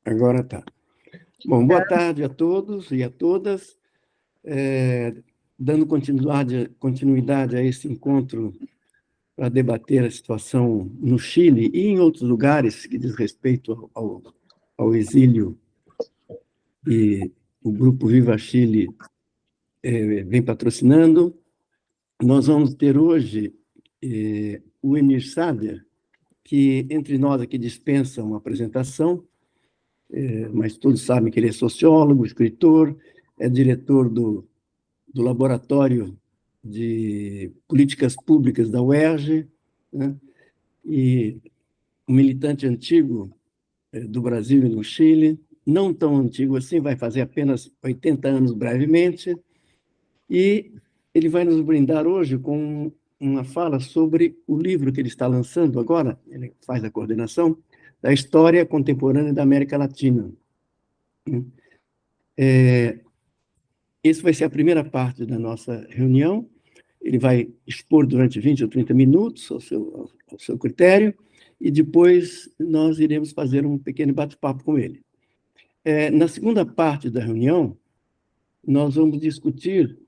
Agora tá. Bom, boa tarde a todos e a todas. Dando continuidade a esse encontro para debater a situação no Chile e em outros lugares que diz respeito ao exílio, e o Grupo Viva Chile vem patrocinando. Nós vamos ter hoje o Emir Sader, que entre nós aqui dispensa uma apresentação, mas todos sabem que ele é sociólogo, escritor, é diretor do Laboratório de Políticas Públicas da UERJ, né? E um militante antigo do Brasil e no Chile, não tão antigo assim, vai fazer apenas 80 anos brevemente, e ele vai nos brindar hoje com uma fala sobre o livro que ele está lançando agora, ele faz a coordenação, da História Contemporânea da América Latina. Essa vai ser a primeira parte da nossa reunião. Ele vai expor durante 20 ou 30 minutos ao seu critério, e depois nós iremos fazer um pequeno bate-papo com ele. Na segunda parte da reunião, nós vamos discutir,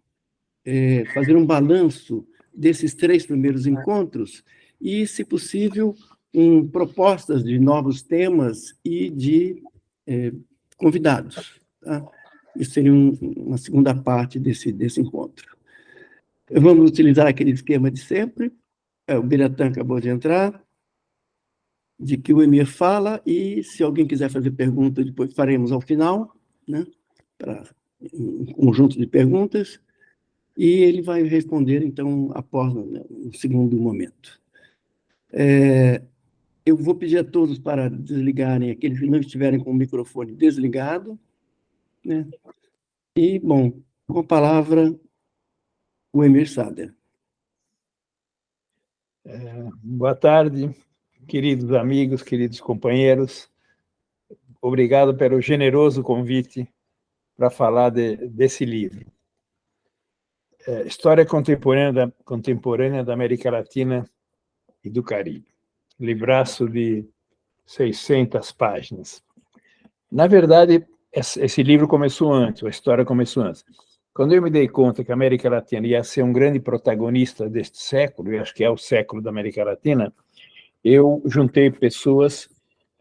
fazer um balanço desses 3 primeiros encontros e, se possível, propostas de novos temas e de convidados. Tá? Isso seria uma segunda parte desse encontro. Vamos utilizar aquele esquema de sempre. O Biratã acabou de entrar, de que o Emir fala, e se alguém quiser fazer pergunta, depois faremos ao final, né, para um conjunto de perguntas, e ele vai responder, então, após, né, no segundo momento. Eu vou pedir a todos para desligarem, aqueles que não estiverem com o microfone desligado, né, e, bom, com a palavra, o Emir Sader. Boa tarde, queridos amigos, queridos companheiros. Obrigado pelo generoso convite para falar desse livro. História Contemporânea da América Latina e do Caribe. Livraço de 600 páginas. Na verdade, esse livro começou antes, a história começou antes. Quando eu me dei conta que a América Latina ia ser um grande protagonista deste século, e acho que é o século da América Latina, eu juntei pessoas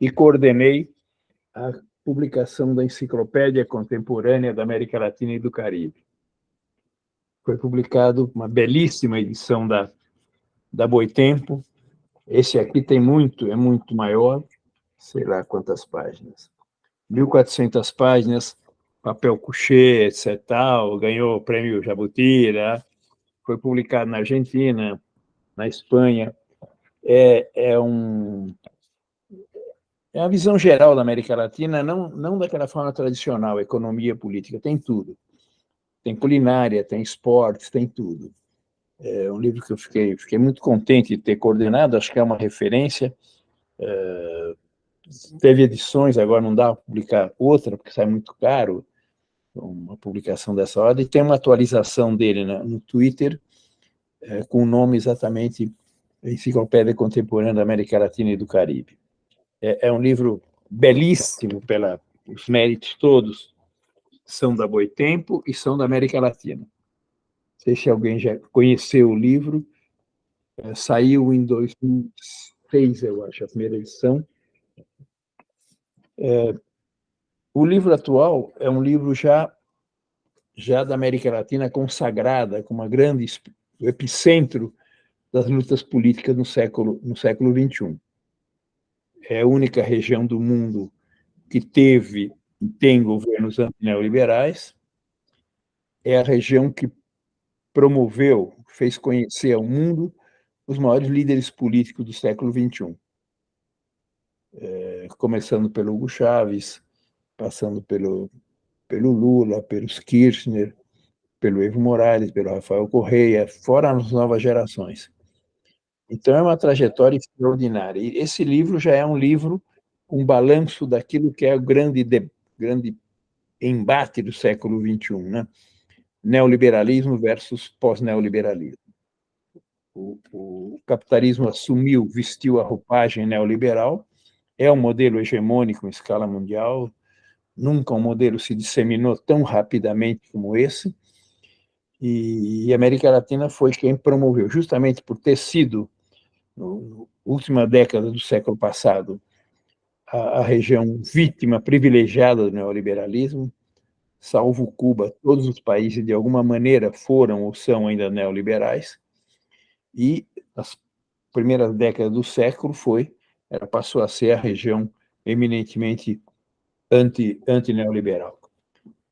e coordenei a publicação da Enciclopédia Contemporânea da América Latina e do Caribe. Foi publicado uma belíssima edição da Boitempo. Esse aqui tem é muito maior, sei lá quantas páginas. 1.400 páginas, papel couché, etc. Tal, ganhou o prêmio Jabuti, né? Foi publicado na Argentina, na Espanha. É a visão geral da América Latina, não daquela forma tradicional, economia, política, tem tudo. Tem culinária, tem esportes, tem tudo. É um livro que eu fiquei muito contente de ter coordenado, acho que é uma referência. Teve edições, agora não dá para publicar outra, porque sai muito caro, uma publicação dessa ordem, e tem uma atualização dele no Twitter, com o nome exatamente Enciclopédia Contemporânea da América Latina e do Caribe. É um livro belíssimo pelos méritos todos, são da Boitempo e são da América Latina. Não sei se alguém já conheceu o livro, saiu em 2006, eu acho, a primeira edição. O livro atual é um livro já da América Latina consagrada como o epicentro das lutas políticas no século XXI. É a única região do mundo que teve e tem governos neoliberais, é a região que promoveu, fez conhecer ao mundo os maiores líderes políticos do século XXI. Começando pelo Hugo Chávez, passando pelo Lula, pelos Kirchner, pelo Evo Morales, pelo Rafael Correia, fora as novas gerações. Então, é uma trajetória extraordinária. E esse livro já é um livro, um balanço daquilo que é o grande embate do século XXI, né? Neoliberalismo versus pós-neoliberalismo. O capitalismo vestiu a roupagem neoliberal, é um modelo hegemônico em escala mundial, nunca um modelo se disseminou tão rapidamente como esse, e a América Latina foi quem promoveu, justamente por ter sido, na última década do século passado, a região vítima privilegiada do neoliberalismo, salvo Cuba, todos os países, de alguma maneira, foram ou são ainda neoliberais, e nas primeiras décadas do século ela passou a ser a região eminentemente anti-neoliberal.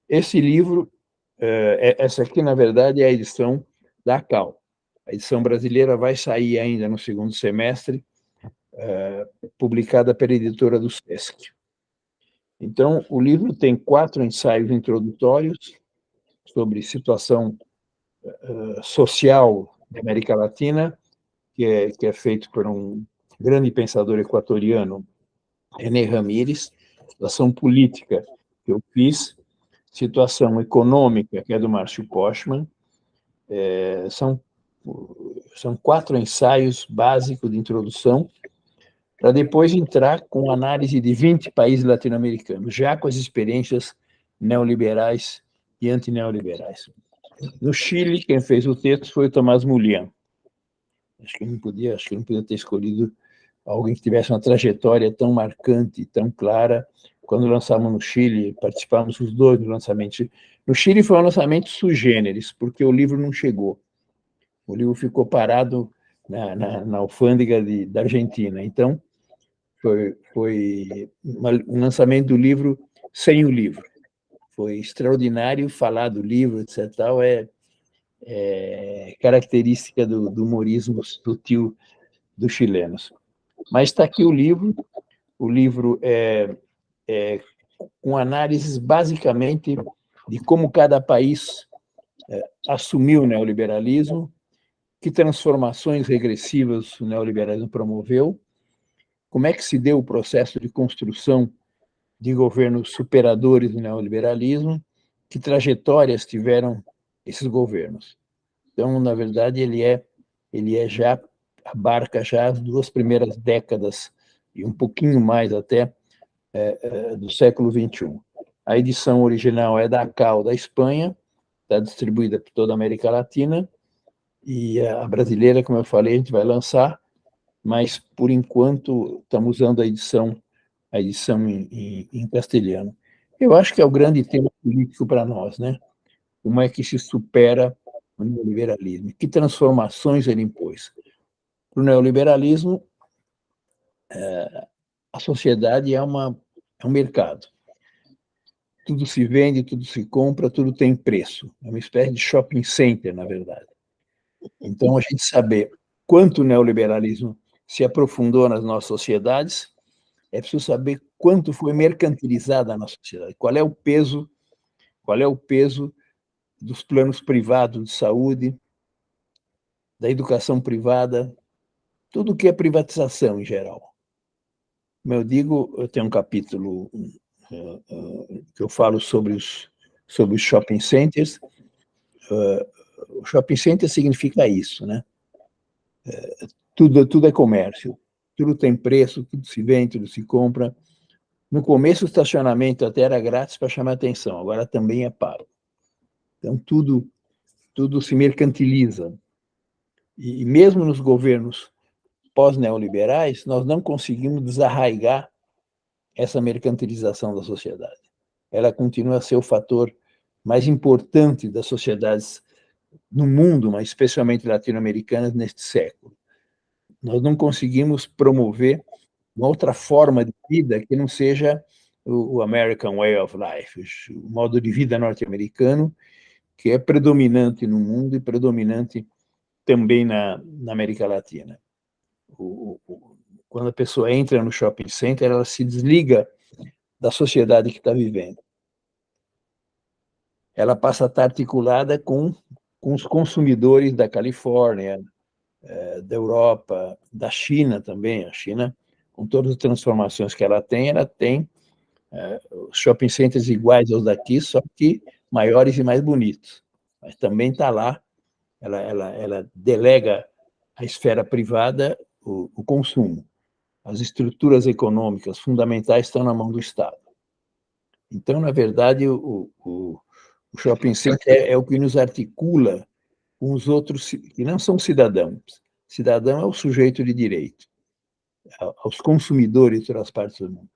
Esse livro, essa aqui, na verdade, é a edição da CAL. A edição brasileira vai sair ainda no segundo semestre, publicada pela editora do Sesc. Então, o livro tem 4 ensaios introdutórios sobre situação social da América Latina, que é feito por um grande pensador equatoriano, René Ramírez, situação política, que eu fiz, situação econômica, que é do Márcio Postman. São 4 ensaios básicos de introdução, para depois entrar com análise de 20 países latino-americanos, já com as experiências neoliberais e antineoliberais. No Chile, quem fez o texto foi o Tomás Mulian. Acho que não podia ter escolhido alguém que tivesse uma trajetória tão marcante, tão clara. Quando lançamos no Chile, participamos os 2 do lançamento. No Chile foi um lançamento sui generis, porque o livro não chegou. O livro ficou parado na alfândega da Argentina. Então, foi um lançamento do livro sem o livro. Foi extraordinário falar do livro, etc. Tal, característica do humorismo sutil dos chilenos. Mas está aqui o livro é com análises basicamente de como cada país assumiu o neoliberalismo, que transformações regressivas o neoliberalismo promoveu, como é que se deu o processo de construção de governos superadores do neoliberalismo, que trajetórias tiveram esses governos. Então, na verdade, ele já abarca já as 2 primeiras décadas e um pouquinho mais até do século XXI. A edição original é da CAL da Espanha, está distribuída por toda a América Latina, e a brasileira, como eu falei, a gente vai lançar, mas, por enquanto, estamos usando a edição em castelhano. Eu acho que é o grande tema político para nós, né? Como é que se supera o neoliberalismo? Que transformações ele impôs? Para o neoliberalismo, a sociedade é um mercado. Tudo se vende, tudo se compra, tudo tem preço. É uma espécie de shopping center, na verdade. Então, a gente saber quanto o neoliberalismo se aprofundou nas nossas sociedades, é preciso saber quanto foi mercantilizada a nossa sociedade, qual é o peso dos planos privados de saúde, da educação privada, tudo que é privatização em geral. Como eu digo, eu tenho um capítulo que eu falo sobre os shopping centers. O shopping center significa isso, né? Tudo é comércio, tudo tem preço, tudo se vende, tudo se compra. No começo, o estacionamento até era grátis para chamar atenção, agora também é pago. Então, tudo se mercantiliza. E mesmo nos governos pós-neoliberais, nós não conseguimos desarraigar essa mercantilização da sociedade. Ela continua a ser o fator mais importante das sociedades no mundo, mas especialmente latino-americanas, neste século. Nós não conseguimos promover uma outra forma de vida que não seja o American Way of Life, o modo de vida norte-americano, que é predominante no mundo e predominante também na América Latina. Quando a pessoa entra no shopping center, ela se desliga da sociedade que está vivendo. Ela passa a estar articulada com os consumidores da Califórnia, da Europa, da China também. A China, com todas as transformações que ela tem shopping centers iguais aos daqui, só que maiores e mais bonitos. Mas também está lá, ela delega à esfera privada o consumo. as estruturas econômicas fundamentais estão na mão do Estado. Então, na verdade, o shopping center é o que nos articula com os outros que não são cidadãos. Cidadão é o sujeito de direito, aos consumidores de todas as partes do mundo.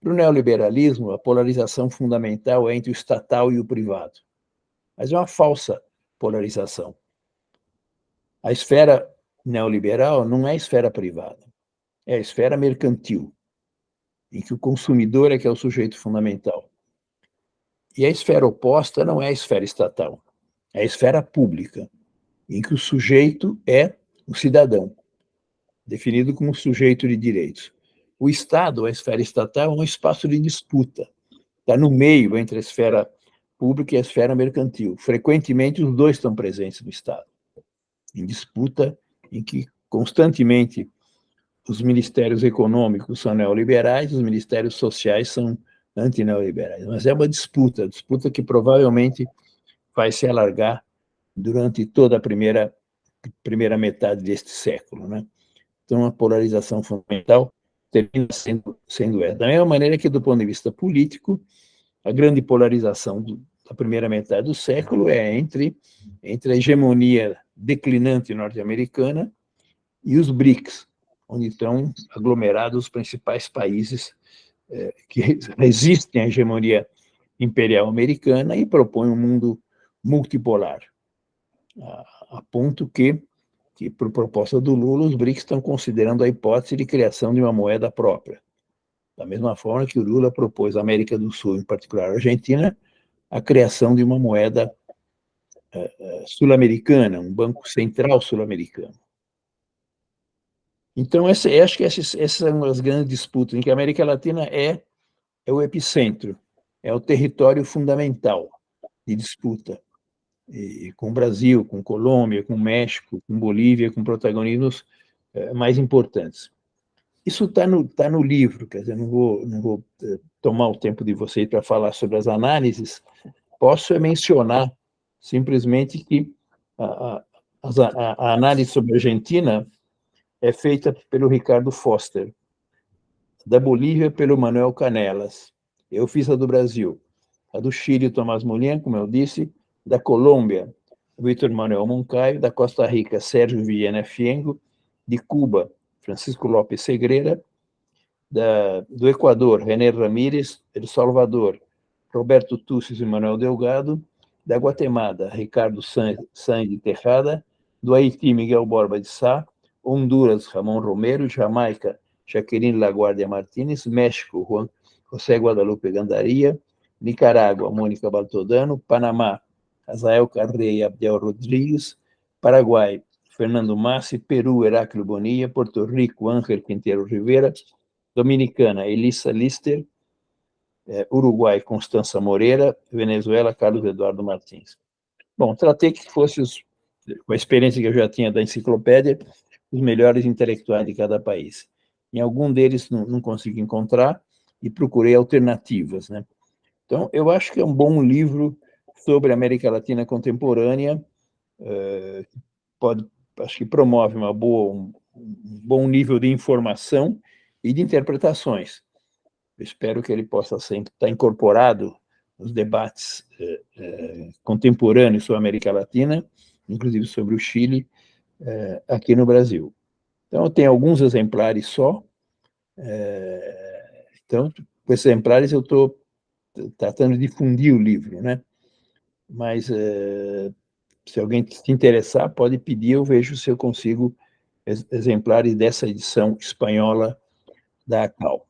Para o neoliberalismo, a polarização fundamental é entre o estatal e o privado. Mas é uma falsa polarização. A esfera neoliberal não é a esfera privada, é a esfera mercantil, em que o consumidor é que é o sujeito fundamental. E a esfera oposta não é a esfera estatal, é a esfera pública, em que o sujeito é o cidadão, definido como sujeito de direitos. O Estado, a esfera estatal, é um espaço de disputa. Está no meio entre a esfera pública e a esfera mercantil. Frequentemente, os dois estão presentes no Estado, em disputa em que constantemente os ministérios econômicos são neoliberais, os ministérios sociais são antineoliberais. Mas é uma disputa que provavelmente vai se alargar durante toda a primeira metade deste século, né? Então, a polarização fundamental termina sendo essa. Da mesma maneira que, do ponto de vista político, a grande polarização da primeira metade do século é entre a hegemonia declinante norte-americana e os BRICS, onde estão aglomerados os principais países que resistem à hegemonia imperial americana e propõem um mundo multipolar, a ponto que, por proposta do Lula, os BRICS estão considerando a hipótese de criação de uma moeda própria. Da mesma forma que o Lula propôs à América do Sul, em particular a Argentina, a criação de uma moeda sul-americana, um banco central sul-americano. Então, acho que essas são as grandes disputas, em que a América Latina é o epicentro, é o território fundamental de disputa, e com o Brasil, com Colômbia, com México, com Bolívia, com protagonismos mais importantes. Isso está no livro, quer dizer, não vou tomar o tempo de vocês para falar sobre as análises, posso mencionar simplesmente que a análise sobre a Argentina é feita pelo Ricardo Foster, da Bolívia pelo Manuel Canelas. Eu fiz a do Brasil. A do Chile, Tomás Molina, como eu disse, da Colômbia, Vítor Manuel Moncayo, da Costa Rica, Sérgio Villena Fiengo, de Cuba, Francisco Lopes Segreira, do Equador, René Ramírez, El Salvador, Roberto Tucis e Manuel Delgado, da Guatemala, Ricardo Sáenz de Tejada, do Haiti, Miguel Borba de Sá, Honduras, Ramon Romero, Jamaica, Jaqueline Laguardia Martínez, México, José Guadalupe Gandaria, Nicarágua, Mônica Baltodano, Panamá, Azael Carreira e Abdel Rodrigues, Paraguai, Fernando Massi, Peru, Heráclio Bonilla, Porto Rico, Ángel Quintero Rivera, Dominicana, Elissa Lister, Uruguai, Constança Moreira, Venezuela, Carlos Eduardo Martins. Bom, tratei que fosse, com a experiência que eu já tinha da enciclopédia, os melhores intelectuais de cada país. Em algum deles não consegui encontrar e procurei alternativas, né? Então, eu acho que é um bom livro sobre a América Latina contemporânea, acho que promove um bom nível de informação e de interpretações. Eu espero que ele possa sempre estar incorporado nos debates contemporâneos sobre a América Latina, inclusive sobre o Chile, aqui no Brasil. Então, eu tenho alguns exemplares só. Então, com esses exemplares, eu estou tratando de difundir o livro, né? Mas, se alguém se interessar, pode pedir, eu vejo se eu consigo exemplares dessa edição espanhola da ACAL.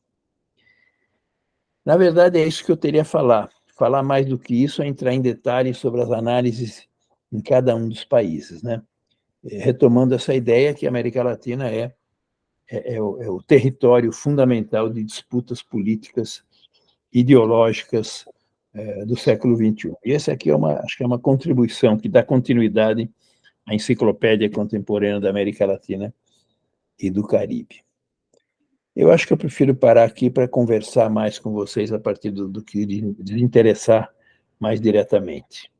Na verdade, é isso que eu teria a falar. Falar mais do que isso é entrar em detalhes sobre as análises em cada um dos países, né? Retomando essa ideia que a América Latina é o território fundamental de disputas políticas, ideológicas do século XXI. E essa aqui acho que é uma contribuição que dá continuidade à Enciclopédia Contemporânea da América Latina e do Caribe. Eu acho que eu prefiro parar aqui para conversar mais com vocês a partir do que lhes interessar mais diretamente.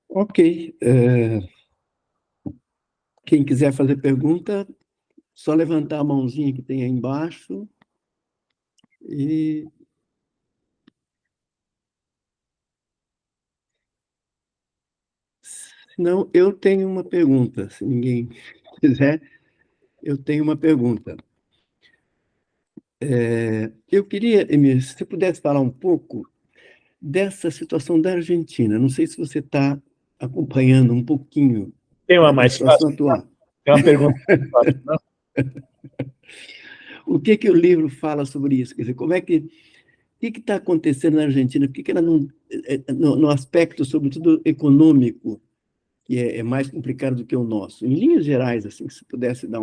Ok. Quem quiser fazer pergunta, só levantar a mãozinha que tem aí embaixo. E não, eu tenho uma pergunta, se ninguém quiser, eu tenho uma pergunta. Eu queria, Emir, se você pudesse falar um pouco dessa situação da Argentina. Não sei se você está acompanhando um pouquinho Tem uma da mais situação fácil? atual. Tem uma pergunta mais fácil, não? O que que o livro fala sobre isso? Quer dizer, como é que o que está acontecendo na Argentina? Por que ela não, no aspecto, sobretudo econômico, que é mais complicado do que o nosso? Em linhas gerais, assim, se pudesse dar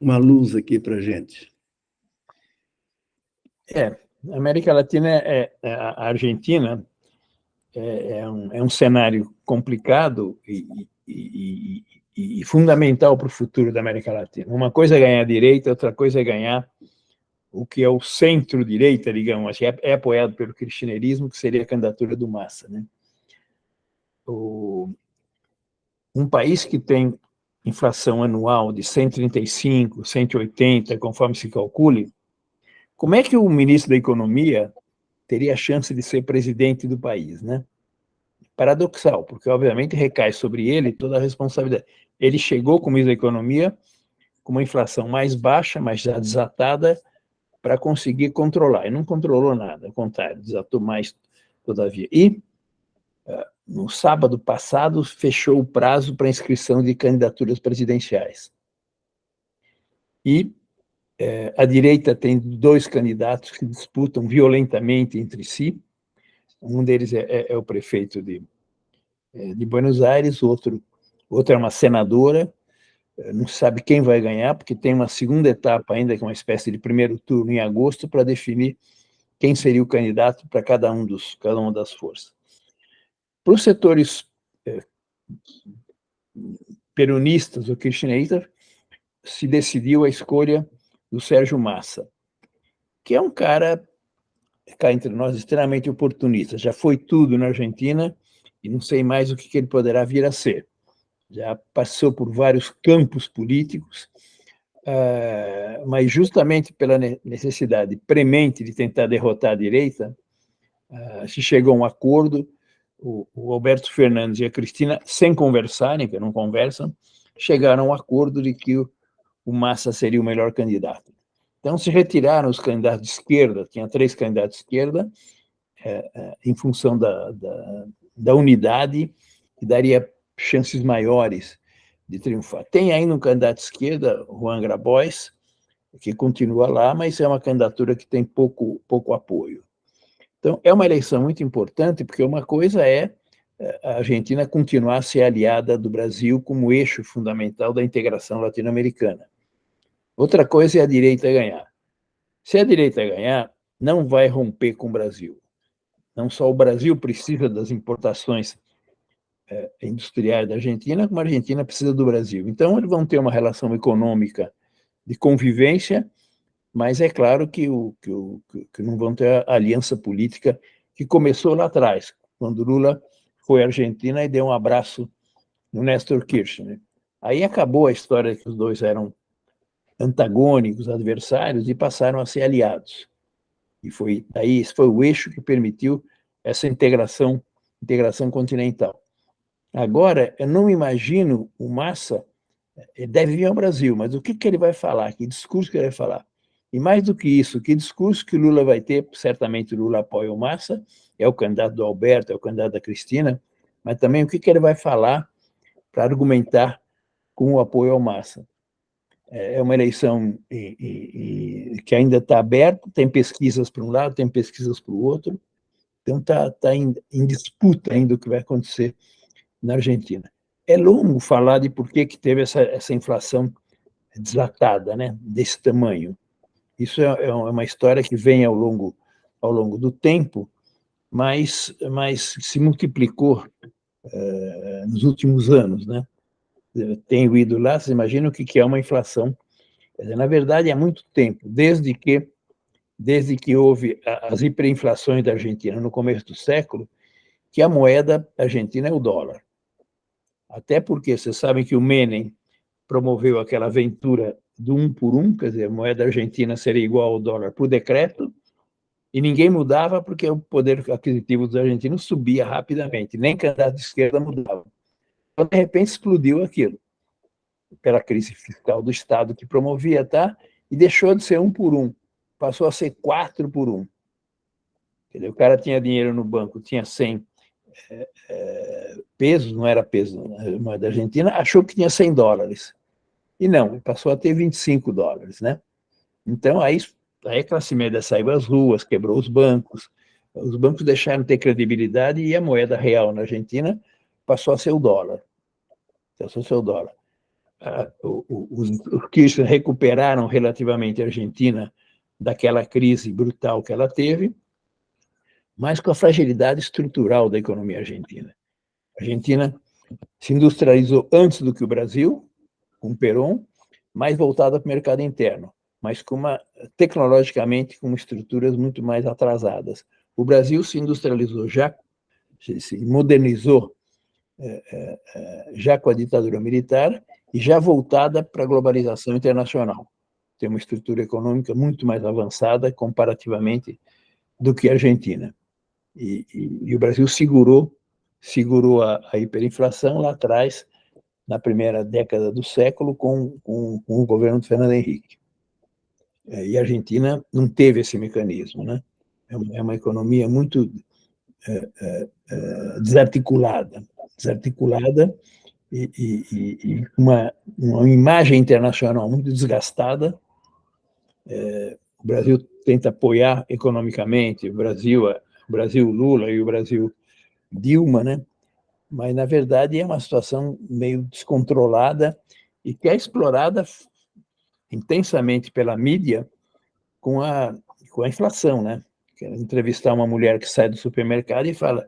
uma luz aqui para a gente. A América Latina, a Argentina, é um cenário complicado e fundamental para o futuro da América Latina. Uma coisa é ganhar a direita, outra coisa é ganhar o que é o centro-direita, digamos, que é apoiado pelo kirchnerismo, que seria a candidatura do Massa, né? Um país que tem inflação anual de 135, 180, conforme se calcule, como é que o ministro da Economia teria a chance de ser presidente do país, né? Paradoxal, porque obviamente recai sobre ele toda a responsabilidade. Ele chegou como ministro da Economia com uma inflação mais baixa, mas já desatada, para conseguir controlar. E não controlou nada, ao contrário, desatou mais todavia. E, no sábado passado, fechou o prazo para inscrição de candidaturas presidenciais. E a direita tem dois candidatos que disputam violentamente entre si. Um deles é o prefeito de Buenos Aires, outro é uma senadora, não se sabe quem vai ganhar, porque tem uma segunda etapa ainda, que é uma espécie de primeiro turno em agosto, para definir quem seria o candidato para cada uma das forças. Para os setores peronistas ou kirchneristas, se decidiu a escolha do Sérgio Massa, que é um cara, cá entre nós, extremamente oportunista. Já foi tudo na Argentina e não sei mais o que ele poderá vir a ser. Já passou por vários campos políticos, mas justamente pela necessidade premente de tentar derrotar a direita, se chegou a um acordo. O Alberto Fernandes e a Cristina, sem conversarem, porque não conversam, chegaram a um acordo de que o Massa seria o melhor candidato. Então, se retiraram os candidatos de esquerda, tinha 3 candidatos de esquerda, em função da unidade, que daria chances maiores de triunfar. Tem ainda um candidato de esquerda, Juan Grabois, que continua lá, mas é uma candidatura que tem pouco apoio. Então, é uma eleição muito importante, porque uma coisa é a Argentina continuar a ser aliada do Brasil como eixo fundamental da integração latino-americana. Outra coisa é a direita ganhar. Se a direita ganhar, não vai romper com o Brasil. Não só o Brasil precisa das importações industriais da Argentina, como a Argentina precisa do Brasil. Então, eles vão ter uma relação econômica de convivência, mas é claro que não vão ter a aliança política que começou lá atrás, quando Lula foi à Argentina e deu um abraço no Néstor Kirchner. Aí acabou a história que os dois eram antagônicos, adversários, e passaram a ser aliados. E esse foi o eixo que permitiu essa integração continental. Agora, eu não imagino o Massa, ele deve vir ao Brasil, mas o que ele vai falar? Que discurso que ele vai falar? E mais do que isso, que discurso que o Lula vai ter? Certamente o Lula apoia o Massa, é o candidato do Alberto, é o candidato da Cristina, mas também o que ele vai falar para argumentar com o apoio ao Massa. É uma eleição que ainda está aberta, tem pesquisas para um lado, tem pesquisas para o outro, então está em disputa ainda o que vai acontecer na Argentina. É longo falar de por que teve essa inflação desatada, né, desse tamanho. Isso é uma história que vem ao longo do tempo, mas se multiplicou nos últimos anos, né? Eu tenho ido lá, vocês imaginam o que é uma inflação? Na verdade, há muito tempo, desde que houve as hiperinflações da Argentina no começo do século, que a moeda argentina é o dólar. Até porque vocês sabem que o Menem promoveu aquela aventura do 1 por 1, quer dizer, a moeda argentina seria igual ao dólar por decreto, e ninguém mudava porque o poder aquisitivo dos argentinos subia rapidamente, nem candidato de esquerda mudava. Então, de repente, explodiu aquilo, pela crise fiscal do Estado que promovia, tá? E deixou de ser 1 por 1, passou a ser 4 por 1. Quer dizer, o cara tinha dinheiro no banco, tinha 100 pesos, não era peso, a moeda argentina, achou que tinha 100 dólares. E não, passou a ter 25 dólares, né? Então, aí a classe média saiu às ruas, quebrou os bancos deixaram de ter credibilidade e a moeda real na Argentina passou a ser o dólar. Passou a ser o dólar. Os Kirchner recuperaram relativamente a Argentina daquela crise brutal que ela teve, mas com a fragilidade estrutural da economia argentina. A Argentina se industrializou antes do que o Brasil, com Perón, mais voltada para o mercado interno, mas tecnologicamente com estruturas muito mais atrasadas. O Brasil se industrializou já, se modernizou já com a ditadura militar e já voltada para a globalização internacional. Tem uma estrutura econômica muito mais avançada comparativamente do que a Argentina. E o Brasil segurou a hiperinflação lá atrás, na primeira década do século, com o governo do Fernando Henrique. E a Argentina não teve esse mecanismo, né? É uma economia muito desarticulada e uma imagem internacional muito desgastada. O Brasil tenta apoiar economicamente, o Brasil Lula e o Brasil Dilma, né? Mas, na verdade, é uma situação meio descontrolada e que é explorada intensamente pela mídia com a inflação, né? Quero entrevistar uma mulher que sai do supermercado e fala: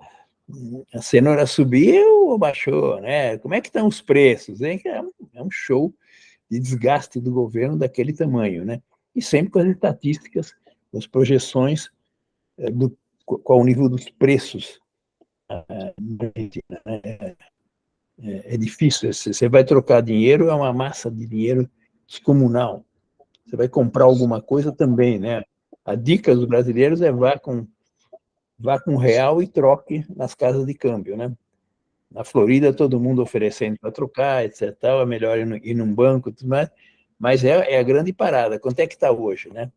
a cenoura subiu ou baixou, né? Como é que estão os preços? É um show de desgaste do governo daquele tamanho, né? E sempre com as estatísticas, as projeções qual o nível dos preços na Argentina, né? É difícil, você vai trocar dinheiro, é uma massa de dinheiro descomunal. Você vai comprar alguma coisa também, né? A dica dos brasileiros é vá com real e troque nas casas de câmbio, né? Na Florida, todo mundo oferecendo para trocar, etc. É melhor ir num banco, tudo mais. Mas é a grande parada. Quanto é que está hoje, né?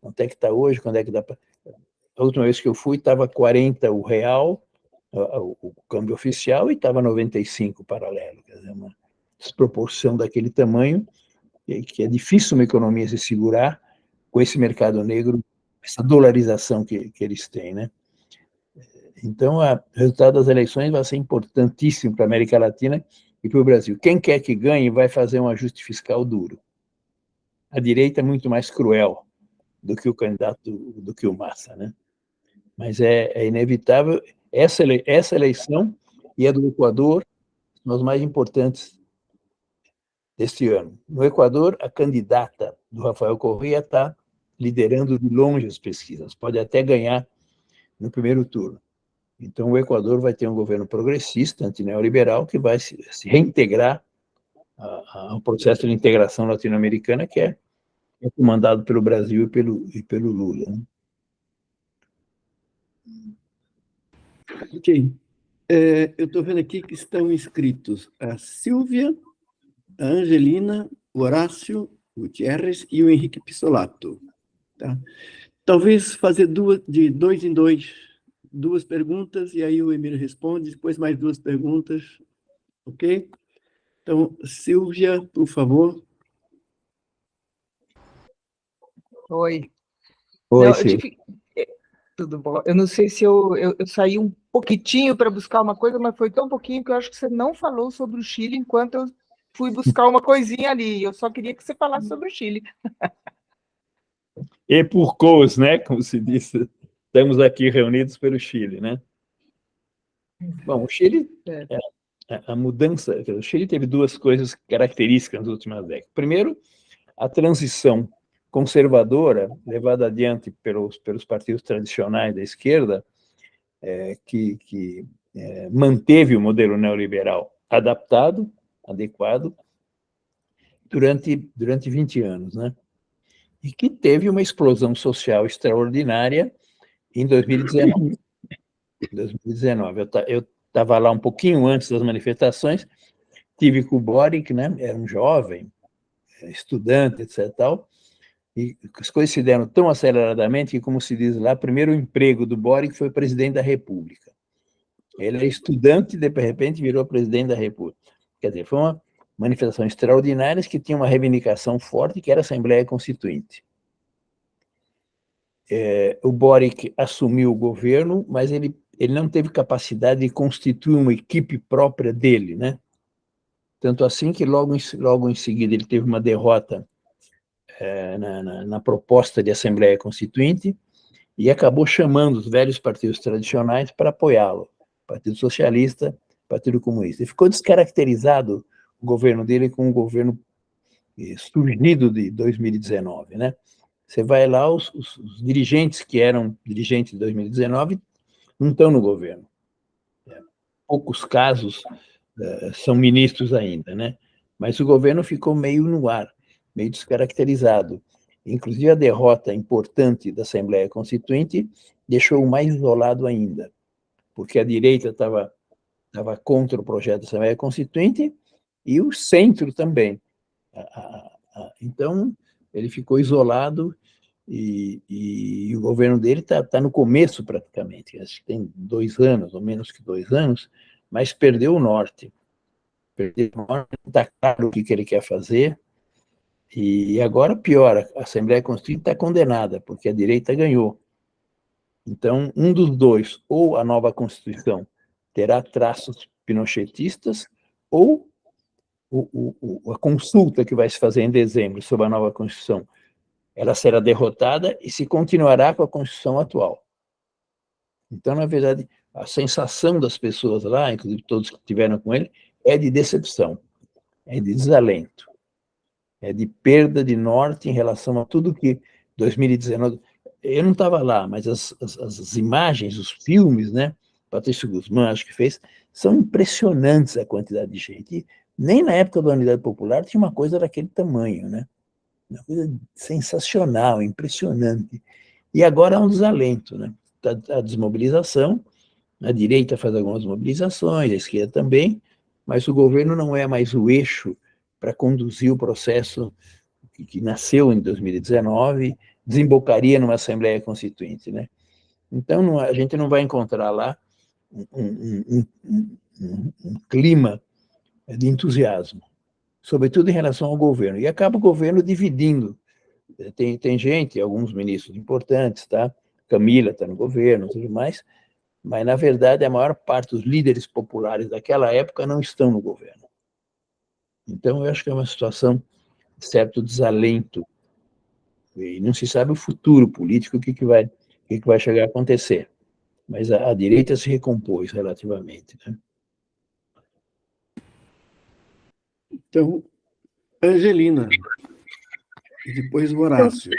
Quanto é que está hoje? Quando é que dá para... A última vez que eu fui, estava 40 o real, o câmbio oficial, e estava 95 paralelo. Quer dizer, uma desproporção daquele tamanho, que é difícil uma economia se segurar com esse mercado negro, essa dolarização que eles têm, né? Então, o resultado das eleições vai ser importantíssimo para a América Latina e para o Brasil. Quem quer que ganhe vai fazer um ajuste fiscal duro. A direita é muito mais cruel do que o candidato, do que o Massa, né? Mas é inevitável. Essa eleição e a do Equador são as mais importantes deste ano. No Equador, a candidata do Rafael Correa está liderando de longe as pesquisas, pode até ganhar no primeiro turno. Então, o Equador vai ter um governo progressista, antineoliberal, que vai se reintegrar ao processo de integração latino-americana, que é comandado pelo Brasil e pelo Lula, né? Ok. Eu estou vendo aqui que estão inscritos a Silvia, a Angelina, o Horácio Gutierrez e o Henrique Pissolato. Tá? Talvez fazer de dois em dois, duas perguntas, e aí o Emílio responde, depois mais duas perguntas, ok? Então, Silvia, por favor. Oi. Oi, Não, Silvia. Tudo bom? Eu não sei se eu saí um pouquitinho para buscar uma coisa, mas foi tão pouquinho que eu acho que você não falou sobre o Chile enquanto eu fui buscar uma coisinha ali. Eu só queria que você falasse sobre o Chile. E por cause, né? Como se diz, estamos aqui reunidos pelo Chile, né? Bom, o Chile, a mudança, o Chile teve duas coisas características nas últimas décadas. Primeiro, a transição conservadora levada adiante pelos partidos tradicionais da esquerda, que manteve o modelo neoliberal adaptado, adequado, durante 20 anos, né? E que teve uma explosão social extraordinária em 2019. 2019. Eu estava lá um pouquinho antes das manifestações, tive com o Boric, né? Era um jovem, estudante, etc. Tal, e as coisas se deram tão aceleradamente que, como se diz lá, primeiro o emprego do Boric foi presidente da República. Ele é estudante e, de repente, virou presidente da República. Quer dizer, foi uma manifestação extraordinária que tinha uma reivindicação forte, que era a Assembleia Constituinte. O Boric assumiu o governo, mas ele não teve capacidade de constituir uma equipe própria dele, né? Tanto assim que logo em seguida ele teve uma derrota na proposta de Assembleia Constituinte e acabou chamando os velhos partidos tradicionais para apoiá-lo. Partido Socialista, Partido Comunista. E ficou descaracterizado o governo dele com um governo surgido de 2019, né? Você vai lá, os dirigentes que eram dirigentes de 2019 não estão no governo. Poucos casos são ministros ainda, né? Mas o governo ficou meio no ar, meio descaracterizado. Inclusive, a derrota importante da Assembleia Constituinte deixou-o mais isolado ainda, porque a direita estava contra o projeto da Assembleia Constituinte e o centro também. Então, ele ficou isolado e o governo dele está no começo, praticamente. Acho que tem 2 anos, ou menos que 2 anos, mas perdeu o norte. Perdeu o norte, não está claro o que ele quer fazer. E agora, pior, a Assembleia Constituinte está condenada, porque a direita ganhou. Então, um dos dois, ou a nova Constituição terá traços pinochetistas, ou a consulta que vai se fazer em dezembro sobre a nova Constituição, ela será derrotada e se continuará com a Constituição atual. Então, na verdade, a sensação das pessoas lá, inclusive todos que estiveram com ele, é de decepção, é de desalento, é de perda de norte em relação a tudo que 2019... Eu não estava lá, mas as imagens, os filmes, né? Patrício Guzmán, acho que fez, são impressionantes a quantidade de gente. E nem na época da Unidade Popular tinha uma coisa daquele tamanho, né? Uma coisa sensacional, impressionante. E agora há um desalento, né? A desmobilização, a direita faz algumas mobilizações, a esquerda também, mas o governo não é mais o eixo para conduzir o processo que nasceu em 2019, desembocaria numa Assembleia Constituinte, né? Então, a gente não vai encontrar lá um clima de entusiasmo, sobretudo em relação ao governo. E acaba o governo dividindo. Tem gente, alguns ministros importantes, tá? Camila está no governo, tudo mais, mas, na verdade, a maior parte dos líderes populares daquela época não estão no governo. Então, eu acho que é uma situação de certo desalento, e não se sabe o futuro político, o que vai chegar a acontecer. Mas a direita se recompôs relativamente, né? Então, Angelina, e depois o Horácio.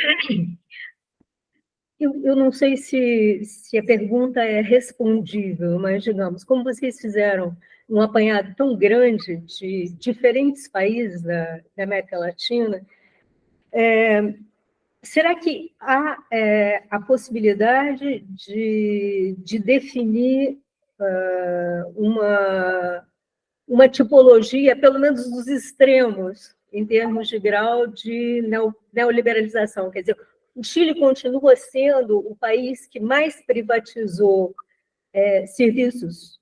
Eu não sei se a pergunta é respondível, mas, digamos, como vocês fizeram um apanhado tão grande de diferentes países da América Latina, será que há a possibilidade de definir uma tipologia, pelo menos dos extremos, em termos de grau de neoliberalização? Quer dizer, o Chile continua sendo o país que mais privatizou serviços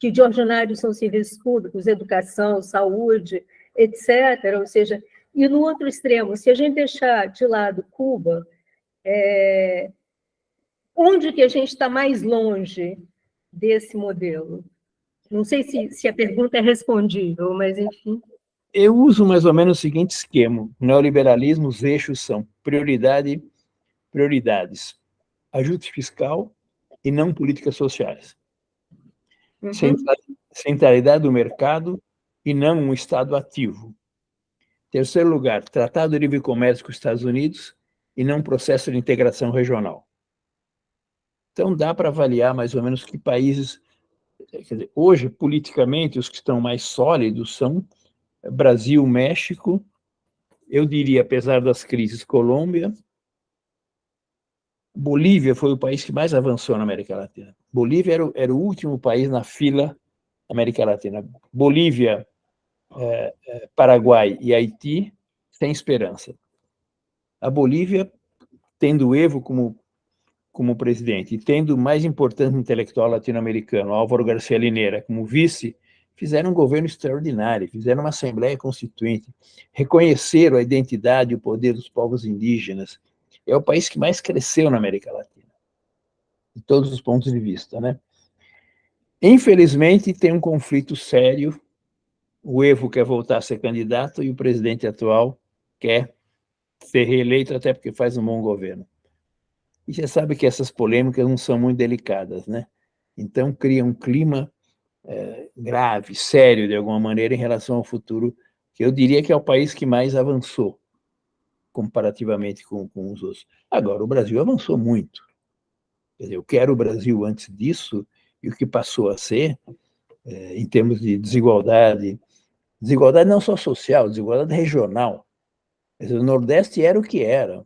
que de ordinário são serviços públicos, educação, saúde, etc. Ou seja, e no outro extremo, se a gente deixar de lado Cuba, onde que a gente está mais longe desse modelo? Não sei se a pergunta é respondível, mas enfim. Eu uso mais ou menos o seguinte esquema. No neoliberalismo, os eixos são prioridades, ajuste fiscal e não políticas sociais. Uhum. Centralidade do mercado e não um Estado ativo. Terceiro lugar, tratado de livre comércio com os Estados Unidos e não processo de integração regional. Então, dá para avaliar mais ou menos que países quer dizer, hoje, politicamente, os que estão mais sólidos são Brasil, México, eu diria, apesar das crises, Colômbia. Bolívia foi o país que mais avançou na América Latina. Bolívia era o último país na fila da América Latina. Bolívia, Paraguai e Haiti, sem esperança. A Bolívia, tendo Evo como presidente e tendo o mais importante intelectual latino-americano, Álvaro García Linera, como vice, fizeram um governo extraordinário, fizeram uma Assembleia Constituinte, reconheceram a identidade e o poder dos povos indígenas. É o país que mais cresceu na América Latina, de todos os pontos de vista, né? Infelizmente, tem um conflito sério. O Evo quer voltar a ser candidato e o presidente atual quer ser reeleito, até porque faz um bom governo. E você sabe que essas polêmicas não são muito delicadas, né? Então, cria um clima grave, sério, de alguma maneira, em relação ao futuro, que eu diria que é o país que mais avançou, comparativamente com os outros. Agora, o Brasil avançou muito. Quer dizer, eu quero o Brasil antes disso, e o que passou a ser, em termos de desigualdade não só social, desigualdade regional. Quer dizer, o Nordeste era o que era.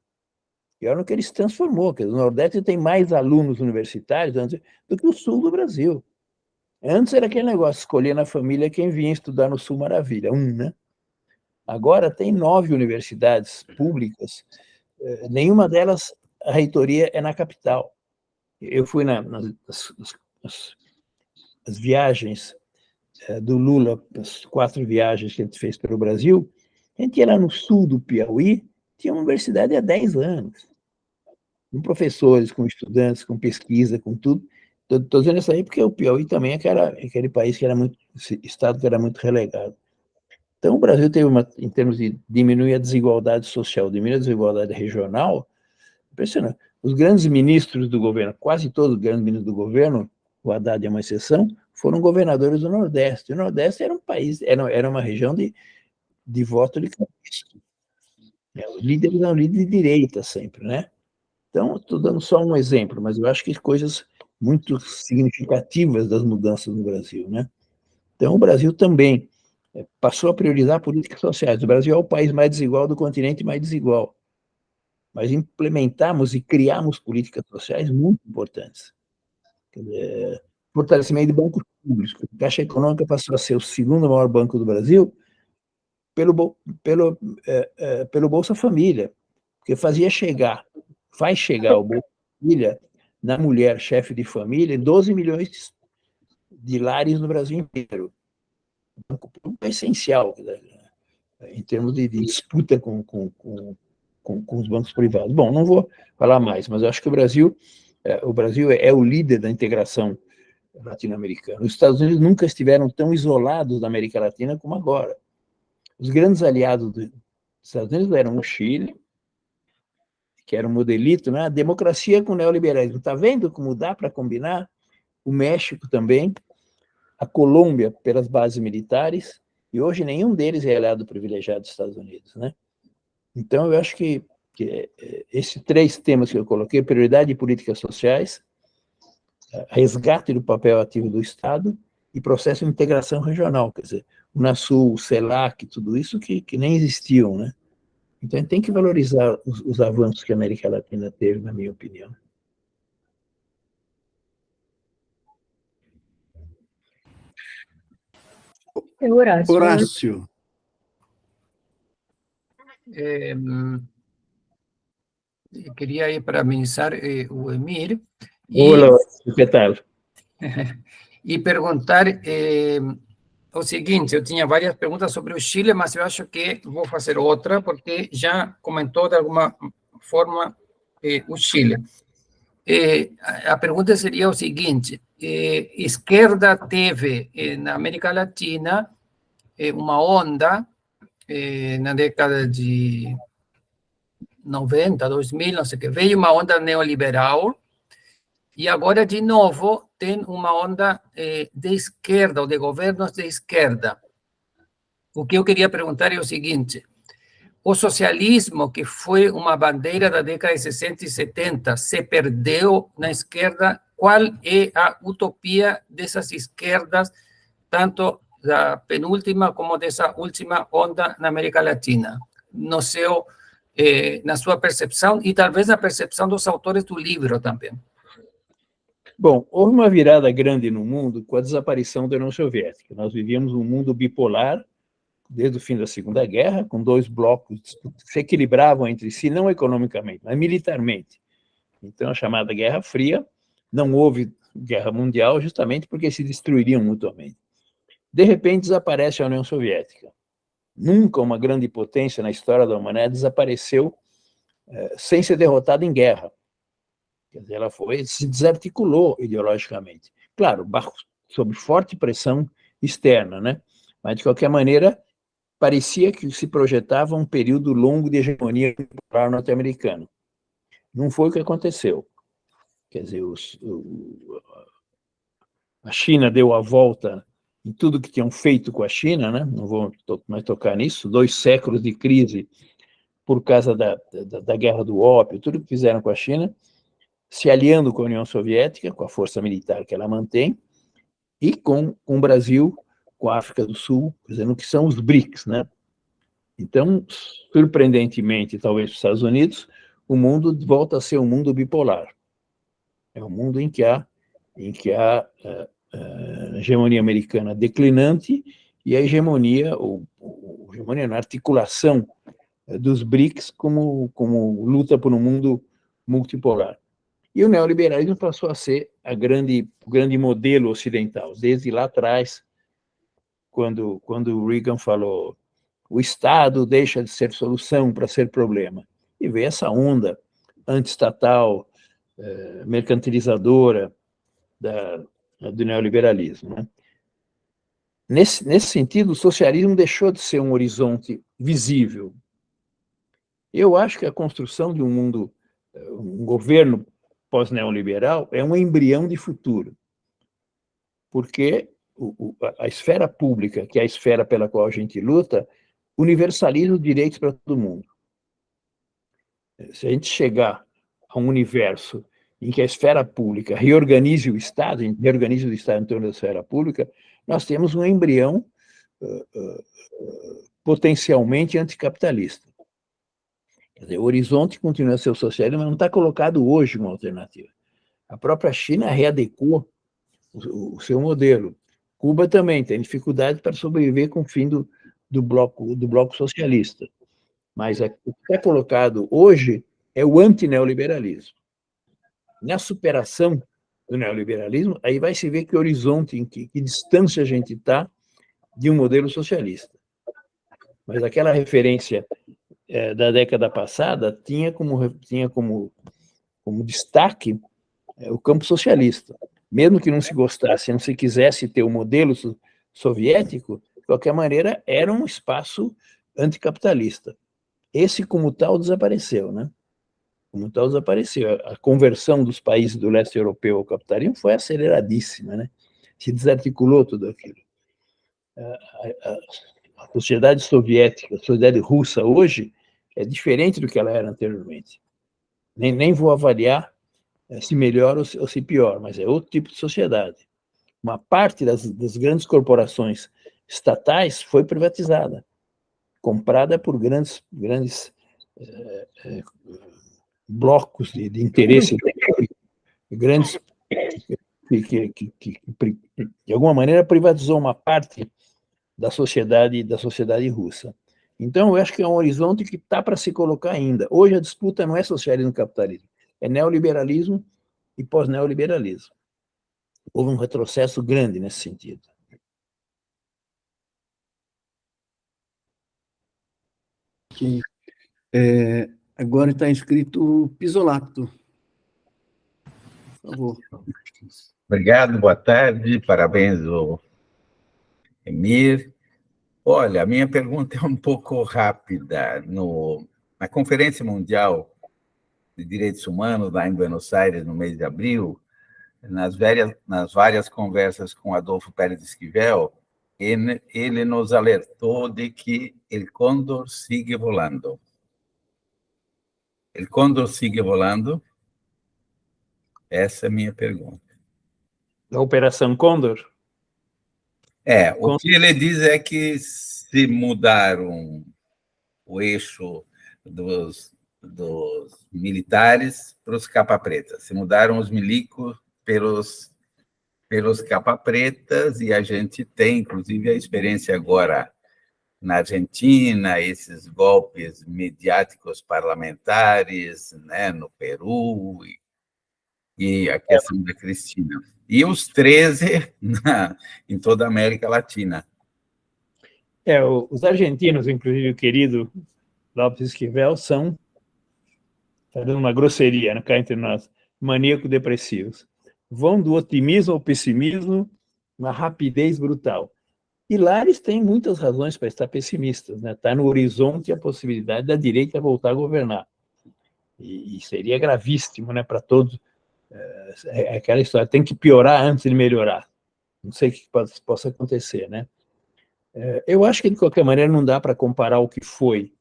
E olha o que ele se transformou. Quer dizer, o Nordeste tem mais alunos universitários do que o Sul do Brasil. Antes era aquele negócio, escolher na família quem vinha estudar no Sul, maravilha, né? Agora tem 9 universidades públicas, nenhuma delas, a reitoria é na capital. Eu fui nas viagens do Lula, as 4 viagens que a gente fez pelo Brasil, a gente ia lá no sul do Piauí, tinha uma universidade há 10 anos, com professores, com estudantes, com pesquisa, com tudo. Estou dizendo isso aí porque o Piauí também é aquele país que era muito, estado que era muito relegado. Então, o Brasil teve em termos de diminuir a desigualdade social, diminuir a desigualdade regional, impressionante. Os grandes ministros do governo, quase todos os grandes ministros do governo, o Haddad é uma exceção, foram governadores do Nordeste. O Nordeste era um país, era uma região de voto de campista. Os líderes eram líderes de direita sempre, né? Então, estou dando só um exemplo, mas eu acho que coisas muito significativas das mudanças no Brasil, né? Então, o Brasil também passou a priorizar políticas sociais. O Brasil é o país mais desigual do continente mais desigual. Mas implementamos e criamos políticas sociais muito importantes. Fortalecimento de bancos públicos. A Caixa Econômica passou a ser o segundo maior banco do Brasil pelo Bolsa Família, porque faz chegar o Bolsa Família na mulher chefe de família 12 milhões de lares no Brasil inteiro. O banco público é essencial, em termos de disputa com os bancos privados. Bom, não vou falar mais, mas eu acho que o Brasil é o líder da integração latino-americana. Os Estados Unidos nunca estiveram tão isolados da América Latina como agora. Os grandes aliados dos Estados Unidos eram o Chile, que era um modelito, né? A democracia com o neoliberalismo. Está vendo como dá para combinar? O México também, a Colômbia pelas bases militares, e hoje nenhum deles é aliado privilegiado dos Estados Unidos, né? Então, eu acho que esses 3 temas que eu coloquei, prioridade de políticas sociais, resgate do papel ativo do Estado e processo de integração regional, quer dizer, o Unasul, o CELAC, tudo isso que nem existiam, né? Então, a gente tem que valorizar os avanços que a América Latina teve, na minha opinião. Horácio. Horácio. Queria aí parabenizar o Emir Olá, que tal? e perguntar o seguinte: eu tinha várias perguntas sobre o Chile, mas eu acho que vou fazer outra, porque já comentou de alguma forma o Chile. A pergunta seria o seguinte: esquerda teve na América Latina uma onda na década de 90, 2000, não sei o que, veio uma onda neoliberal, e agora, de novo, tem uma onda de esquerda, ou de governos de esquerda. O que eu queria perguntar é o seguinte: o socialismo, que foi uma bandeira da década de 60 e 70, se perdeu na esquerda ¿cuál es la utopía de esas izquierdas, tanto la penúltima como de esa última onda en América Latina? No sé, na sua percepção e talvez na percepção dos autores do livro também. Bom, houve uma virada grande no mundo com a desaparição da União Soviética. Nós vivíamos um mundo bipolar desde o fim da Segunda Guerra, com dois blocos que se equilibravam entre si, não economicamente, mas militarmente. Então, a chamada Guerra Fria, não houve guerra mundial justamente porque se destruiriam mutuamente. De repente, desaparece a União Soviética. Nunca uma grande potência na história da humanidade desapareceu sem ser derrotada em guerra. Quer dizer, ela se desarticulou ideologicamente. Claro, sob forte pressão externa, né? Mas, de qualquer maneira, parecia que se projetava um período longo de hegemonia popular norte-americana. Não foi o que aconteceu. Quer dizer, a China deu a volta em tudo que tinham feito com a China, né? Não vou mais tocar nisso, 2 séculos de crise por causa da guerra do ópio, tudo que fizeram com a China, se aliando com a União Soviética, com a força militar que ela mantém, e com o Brasil, com a África do Sul, dizendo que são os BRICS, né? Então, surpreendentemente, talvez para os Estados Unidos, o mundo volta a ser um mundo bipolar. É um mundo em que há a hegemonia americana declinante e a hegemonia na articulação dos BRICS como luta por um mundo multipolar. E o neoliberalismo passou a ser o grande modelo ocidental, desde lá atrás, quando o Reagan falou o Estado deixa de ser solução para ser problema. E veio essa onda antiestatal, mercantilizadora do neoliberalismo. Né? Nesse sentido, o socialismo deixou de ser um horizonte visível. Eu acho que a construção de um governo pós-neoliberal é um embrião de futuro, porque a esfera pública, que é a esfera pela qual a gente luta, universaliza os direitos para todo mundo. Se a gente chegar a um universo em que a esfera pública reorganize o Estado, a gente reorganiza o Estado em torno da esfera pública, nós temos um embrião potencialmente anticapitalista. Quer dizer, o horizonte continua a ser o socialismo, mas não está colocado hoje uma alternativa. A própria China readequou o seu modelo. Cuba também tem dificuldade para sobreviver com o fim do bloco socialista. Mas o que está colocado hoje é o antineoliberalismo. Na superação do neoliberalismo, aí vai se ver que horizonte, em que distância a gente está de um modelo socialista. Mas aquela referência da década passada tinha como destaque o campo socialista. Mesmo que não se gostasse, não se quisesse ter o modelo soviético, de qualquer maneira, era um espaço anticapitalista. Esse, como tal, desapareceu, né? Como tal, desapareceu. A conversão dos países do leste europeu ao capitalismo foi aceleradíssima, né? Se desarticulou tudo aquilo. A sociedade soviética, a sociedade russa hoje, é diferente do que ela era anteriormente. Nem vou avaliar se melhor ou se pior, mas é outro tipo de sociedade. Uma parte das grandes corporações estatais foi privatizada, comprada por grandes blocos de interesse, grandes que de alguma maneira privatizou uma parte da sociedade russa. Então, eu acho que é um horizonte que está para se colocar ainda. Hoje a disputa não é socialismo e capitalismo, é neoliberalismo e pós-neoliberalismo. Houve um retrocesso grande nesse sentido. Okay. Agora está inscrito Pisolato. Por favor. Obrigado, boa tarde, parabéns ao Emir. Olha, a minha pergunta é um pouco rápida. Na Conferência Mundial de Direitos Humanos, lá em Buenos Aires, no mês de abril, nas várias conversas com Adolfo Pérez Esquivel, ele nos alertou de que o cóndor sigue volando. O cóndor sigue volando? Essa é a minha pergunta. da Operação Condor. O que ele diz é que se mudaram o eixo dos militares para os capa-pretas, se mudaram os milicos pelos capa-pretas, e a gente tem, inclusive, a experiência agora na Argentina, esses golpes mediáticos parlamentares, né, no Peru, e a questão da Cristina. E os 13 em toda a América Latina. Os argentinos, inclusive o querido Lopes Esquivel, são, está dando uma grosseria, cá entre nós, maníaco-depressivos. Vão do otimismo ao pessimismo, uma rapidez brutal. E lá eles têm muitas razões para estar pessimistas, né? Está no horizonte a possibilidade da direita voltar a governar. E seria gravíssimo, né, para todos. É aquela história, tem que piorar antes de melhorar. Não sei o que possa acontecer, né? Eu acho que, de qualquer maneira, não dá para comparar o que foi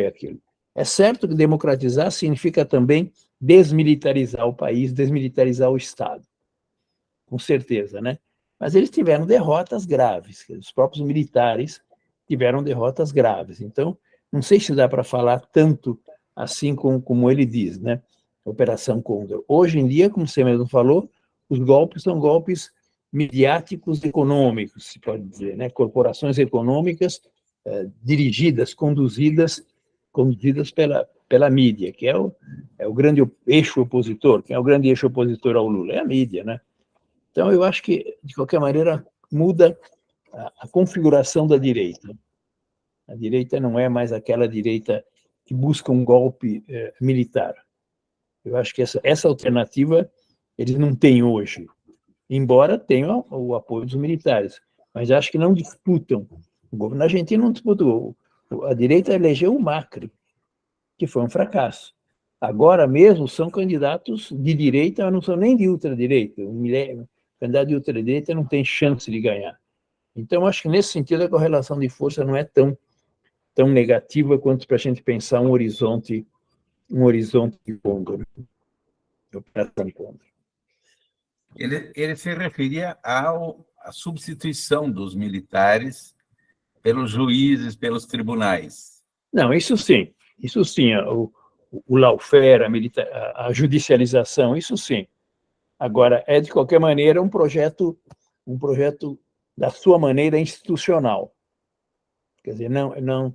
aquilo. É certo que democratizar significa também desmilitarizar o país, desmilitarizar o Estado. Com certeza, né? Mas eles tiveram derrotas graves, os próprios militares tiveram derrotas graves. Então, não sei se dá para falar tanto assim como ele diz, né? Operação Condor. Hoje em dia, como você mesmo falou, os golpes são golpes midiáticos econômicos, se pode dizer, né? Corporações econômicas dirigidas, conduzidas pela mídia, que é o grande eixo opositor. Quem é o grande eixo opositor ao Lula? É a mídia, né? Então, eu acho que, de qualquer maneira, muda a configuração da direita. A direita não é mais aquela direita que busca um golpe militar. Eu acho que essa alternativa eles não têm hoje, embora tenham o apoio dos militares, mas acho que não disputam. O governo argentino não disputou. A direita elegeu o Macri, que foi um fracasso. Agora mesmo são candidatos de direita, mas não são nem de ultradireita. O candidato de ultradireita não tem chance de ganhar. Então, acho que nesse sentido a correlação de força não é tão negativa quanto para a gente pensar um horizonte de Condor. Operação Condor. Ele se referia à substituição dos militares pelos juízes, pelos tribunais. Não, isso sim. O lawfare, a judicialização, isso sim. Agora, de qualquer maneira, um projeto da sua maneira institucional. Quer dizer, não,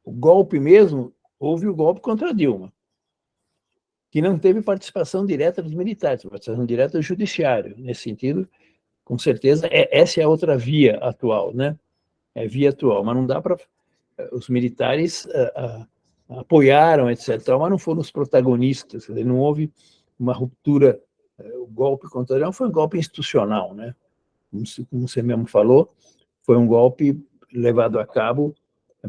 o golpe mesmo, houve o golpe contra Dilma, que não teve participação direta dos militares, participação direta do judiciário. Nesse sentido, com certeza, essa é a outra via atual, né? É via atual, mas não dá para... Os militares apoiaram, etc., mas não foram os protagonistas, quer dizer, não houve uma ruptura. O golpe contra Dilma foi um golpe institucional, né? Como você mesmo falou, foi um golpe levado a cabo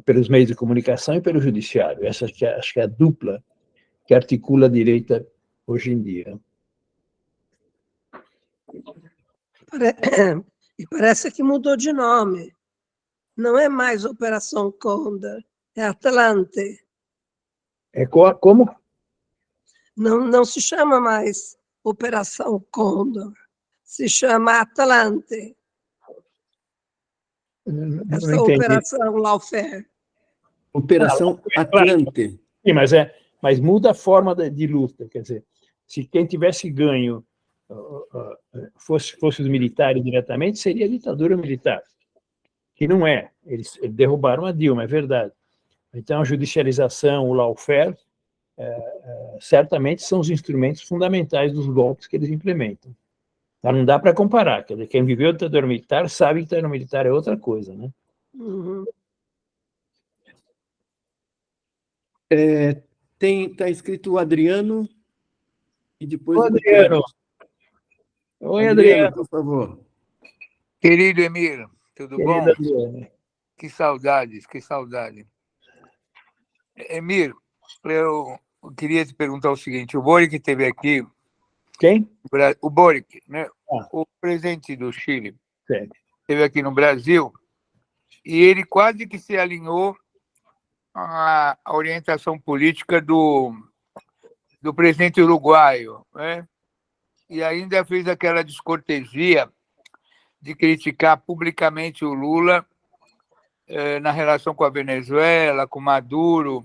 pelos meios de comunicação e pelo judiciário. Essa acho que é a dupla que articula a direita hoje em dia. E parece que mudou de nome. Não é mais Operação Condor, é Atlante. Como? Não se chama mais Operação Condor, se chama Atlante. Essa Operação Lawfare. Operação Atlante. Sim, mas muda a forma de luta. Quer dizer, se quem tivesse ganho fosse os militares diretamente, seria a ditadura militar. Que não é. Eles derrubaram a Dilma, é verdade. Então, a judicialização, o lawfare, certamente são os instrumentos fundamentais dos golpes que eles implementam. Então, não dá para comparar. Quer dizer, quem viveu a ditadura militar sabe que a ditadura militar é outra coisa, né? Uhum. Está escrito o Adriano e depois o Adriano. Oi, Adriano, por favor. Querido Emir, tudo bom? Adriano. Que saudades, que saudade. Emir, eu queria te perguntar o seguinte: o Boric esteve aqui. Quem? O Boric, né? O presidente do Chile, esteve aqui no Brasil e ele quase que se alinhou à orientação política do presidente uruguaio, né? e ainda fez aquela descortesia de criticar publicamente o Lula na relação com a Venezuela, com Maduro.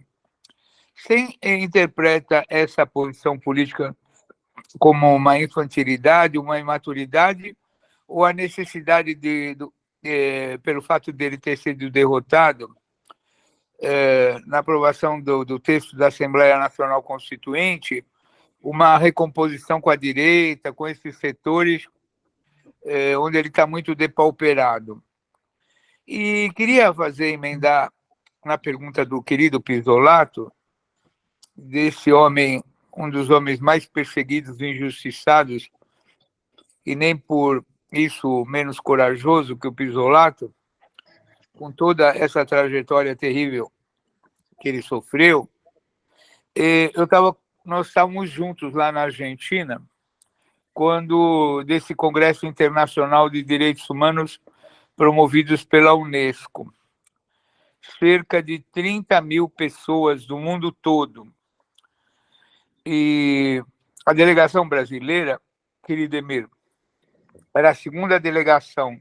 Você interpreta essa posição política como uma infantilidade, uma imaturidade, ou a necessidade pelo fato dele ter sido derrotado na aprovação do texto da Assembleia Nacional Constituinte, uma recomposição com a direita, com esses setores onde ele está muito depauperado? E queria emendar na pergunta do querido Pisolato, desse homem, um dos homens mais perseguidos e injustiçados, e nem por isso menos corajoso que o Pisolato, com toda essa trajetória terrível que ele sofreu. Nós estávamos juntos lá na Argentina, quando desse Congresso Internacional de Direitos Humanos promovidos pela Unesco. Cerca de 30 mil pessoas do mundo todo. E a delegação brasileira, querido Emir, era a segunda delegação,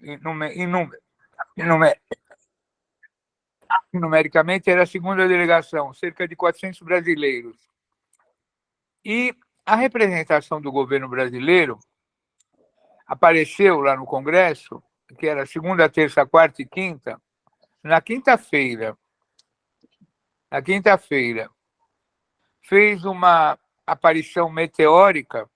numericamente era a segunda delegação, cerca de 400 brasileiros. E a representação do governo brasileiro apareceu lá no Congresso, que era segunda, terça, quarta e quinta. Na quinta-feira, fez uma aparição meteórica,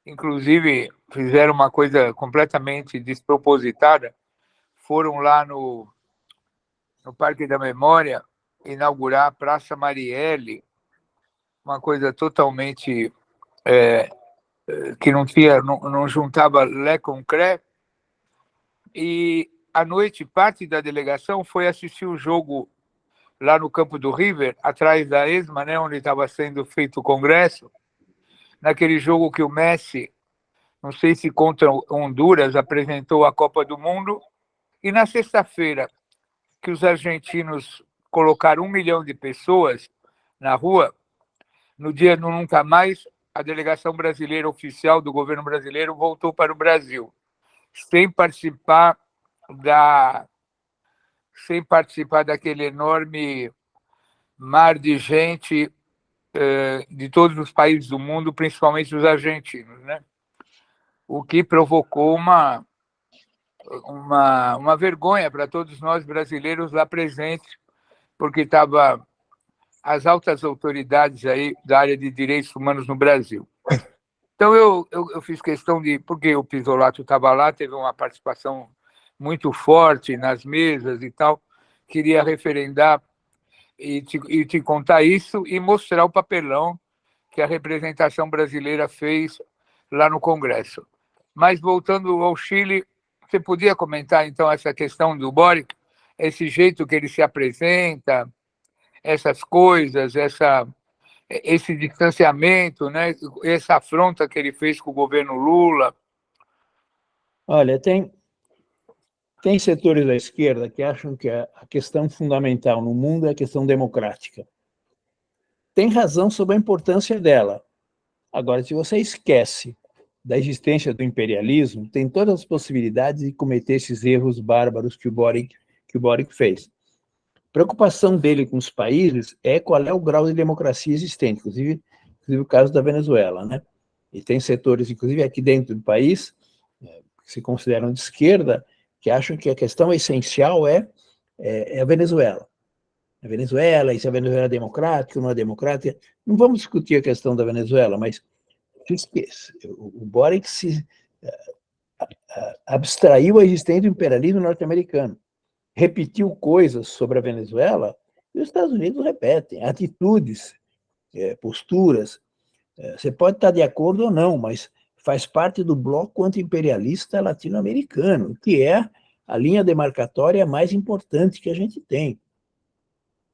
inclusive fizeram uma coisa completamente despropositada, foram lá no Parque da Memória inaugurar a Praça Marielle, uma coisa totalmente que não juntava lé com cré. E à noite, parte da delegação foi assistir o jogo lá no campo do River, atrás da ESMA, né, onde estava sendo feito o congresso, naquele jogo que o Messi, não sei se contra Honduras, apresentou a Copa do Mundo, e na sexta-feira, que os argentinos colocaram 1 milhão de pessoas na rua, no dia do Nunca Mais, a delegação brasileira oficial do governo brasileiro voltou para o Brasil, sem participar daquele enorme mar de gente de todos os países do mundo, principalmente os argentinos, né? O que provocou uma vergonha para todos nós brasileiros lá presentes, porque estavam as altas autoridades aí da área de direitos humanos no Brasil. Então, eu fiz questão de, porque o Pisolato estava lá, teve uma participação muito forte nas mesas e tal, queria referendar e te contar isso e mostrar o papelão que a representação brasileira fez lá no Congresso. Mas, voltando ao Chile, você podia comentar, então, essa questão do Boric, esse jeito que ele se apresenta, essas coisas, esse distanciamento, né? Essa afronta que ele fez com o governo Lula? Olha, tem setores da esquerda que acham que a questão fundamental no mundo é a questão democrática. Tem razão sobre a importância dela. Agora, se você esquece da existência do imperialismo, tem todas as possibilidades de cometer esses erros bárbaros que o Boric fez. A preocupação dele com os países é qual é o grau de democracia existente, inclusive o caso da Venezuela, né? E tem setores, inclusive aqui dentro do país, que se consideram de esquerda, que acham que a questão essencial é a Venezuela. A Venezuela, e se a Venezuela é democrática ou não é democrática. Não vamos discutir a questão da Venezuela, mas o Boric se abstraiu a existência do imperialismo norte-americano. Repetiu coisas sobre a Venezuela e os Estados Unidos repetem, atitudes, posturas. Você pode estar de acordo ou não, mas faz parte do bloco anti-imperialista latino-americano, que é a linha demarcatória mais importante que a gente tem.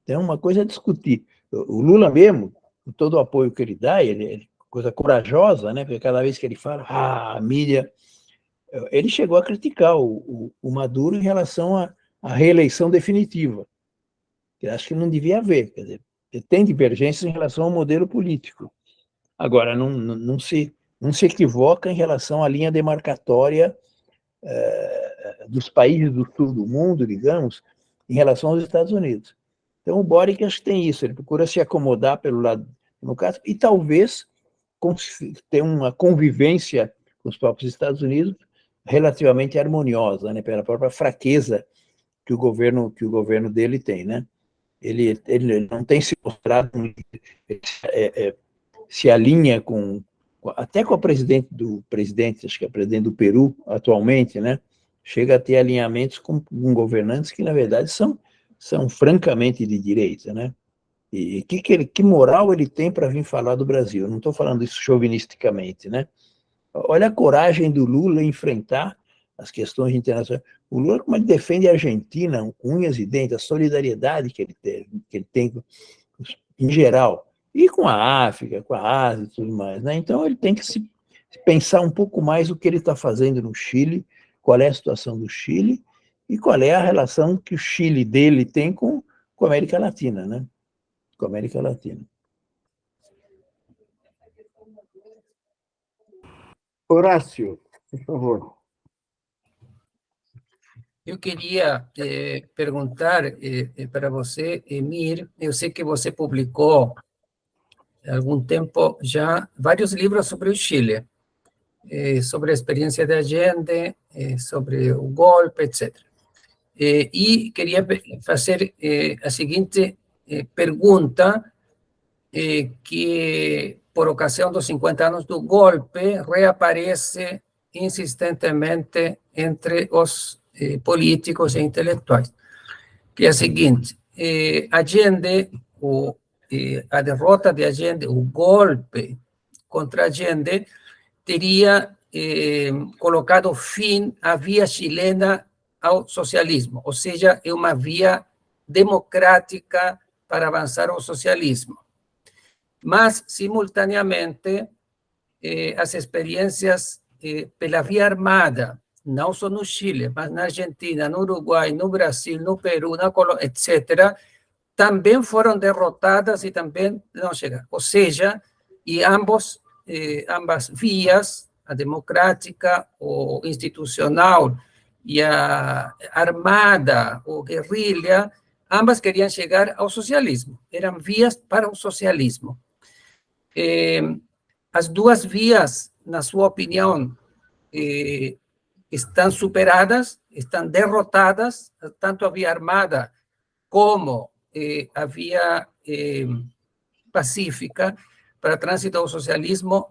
Então, uma coisa é discutir. O Lula mesmo, com todo o apoio que ele dá, ele coisa corajosa, né? Porque cada vez que ele fala, a mídia... Ele chegou a criticar o Maduro em relação à reeleição definitiva. Eu acho que não devia haver. Quer dizer, tem divergências em relação ao modelo político. Agora, não se não se equivoca em relação à linha demarcatória dos países do sul do mundo, digamos, em relação aos Estados Unidos. Então, o Boric acho que tem isso, ele procura se acomodar pelo lado democrático e talvez ter uma convivência com os próprios Estados Unidos relativamente harmoniosa, né, pela própria fraqueza que o governo dele tem, né? Ele não tem se mostrado, se alinha até com a presidente, acho que é a presidente do Peru atualmente, né? Chega a ter alinhamentos com governantes que, na verdade, são francamente de direita, né? E que moral ele tem para vir falar do Brasil? Eu não estou falando isso chauvinisticamente, né? Olha a coragem do Lula em enfrentar as questões internacionais. O Lula, como ele defende a Argentina com unhas e dentes, a solidariedade que ele tem em geral, e com a África, com a Ásia e tudo mais, né? Então ele tem que se pensar um pouco mais o que ele está fazendo no Chile, qual é a situação do Chile e qual é a relação que o Chile dele tem com a América Latina, né? Com a América Latina. Horácio, por favor. Eu queria perguntar para você, Emir, eu sei que você publicou há algum tempo já vários livros sobre o Chile, sobre a experiência de Allende, sobre o golpe, etc. E queria fazer a seguinte pergunta, que por ocasião dos 50 anos do golpe reaparece insistentemente entre os políticos e intelectuais, que é a seguinte: Allende, a derrota de Allende, o golpe contra Allende, teria colocado fim à via chilena ao socialismo, ou seja, é uma via democrática para avançar ao socialismo. Mas, simultaneamente, as experiências pela via armada, não só no Chile, mas na Argentina, no Uruguai, no Brasil, no Peru, na Colômbia, etc., também foram derrotadas e também não chegaram. Ou seja, e ambas vias, a democrática ou institucional e a armada ou guerrilha, ambas queriam chegar ao socialismo, eram vias para o socialismo. As duas vias, na sua opinião, estão superadas, estão derrotadas, tanto a via armada como a via pacífica para trânsito ao socialismo,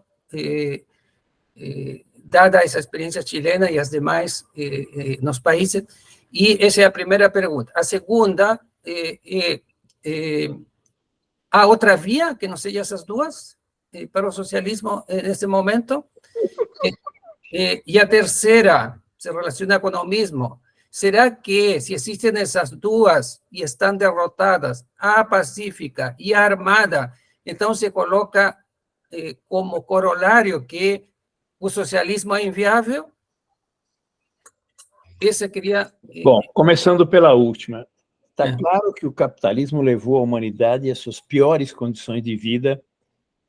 dada essa experiência chilena e as demais nos países. E essa é a primeira pergunta. A segunda, há outra via que não seja essas duas para o socialismo nesse momento? E a terceira se relaciona com o mesmo. Será que, se existem essas duas e estão derrotadas, a pacífica e a armada, então se coloca como corolário que o socialismo é inviável? Essa queria... Bom, começando pela última. Está claro que o capitalismo levou a humanidade às suas piores condições de vida,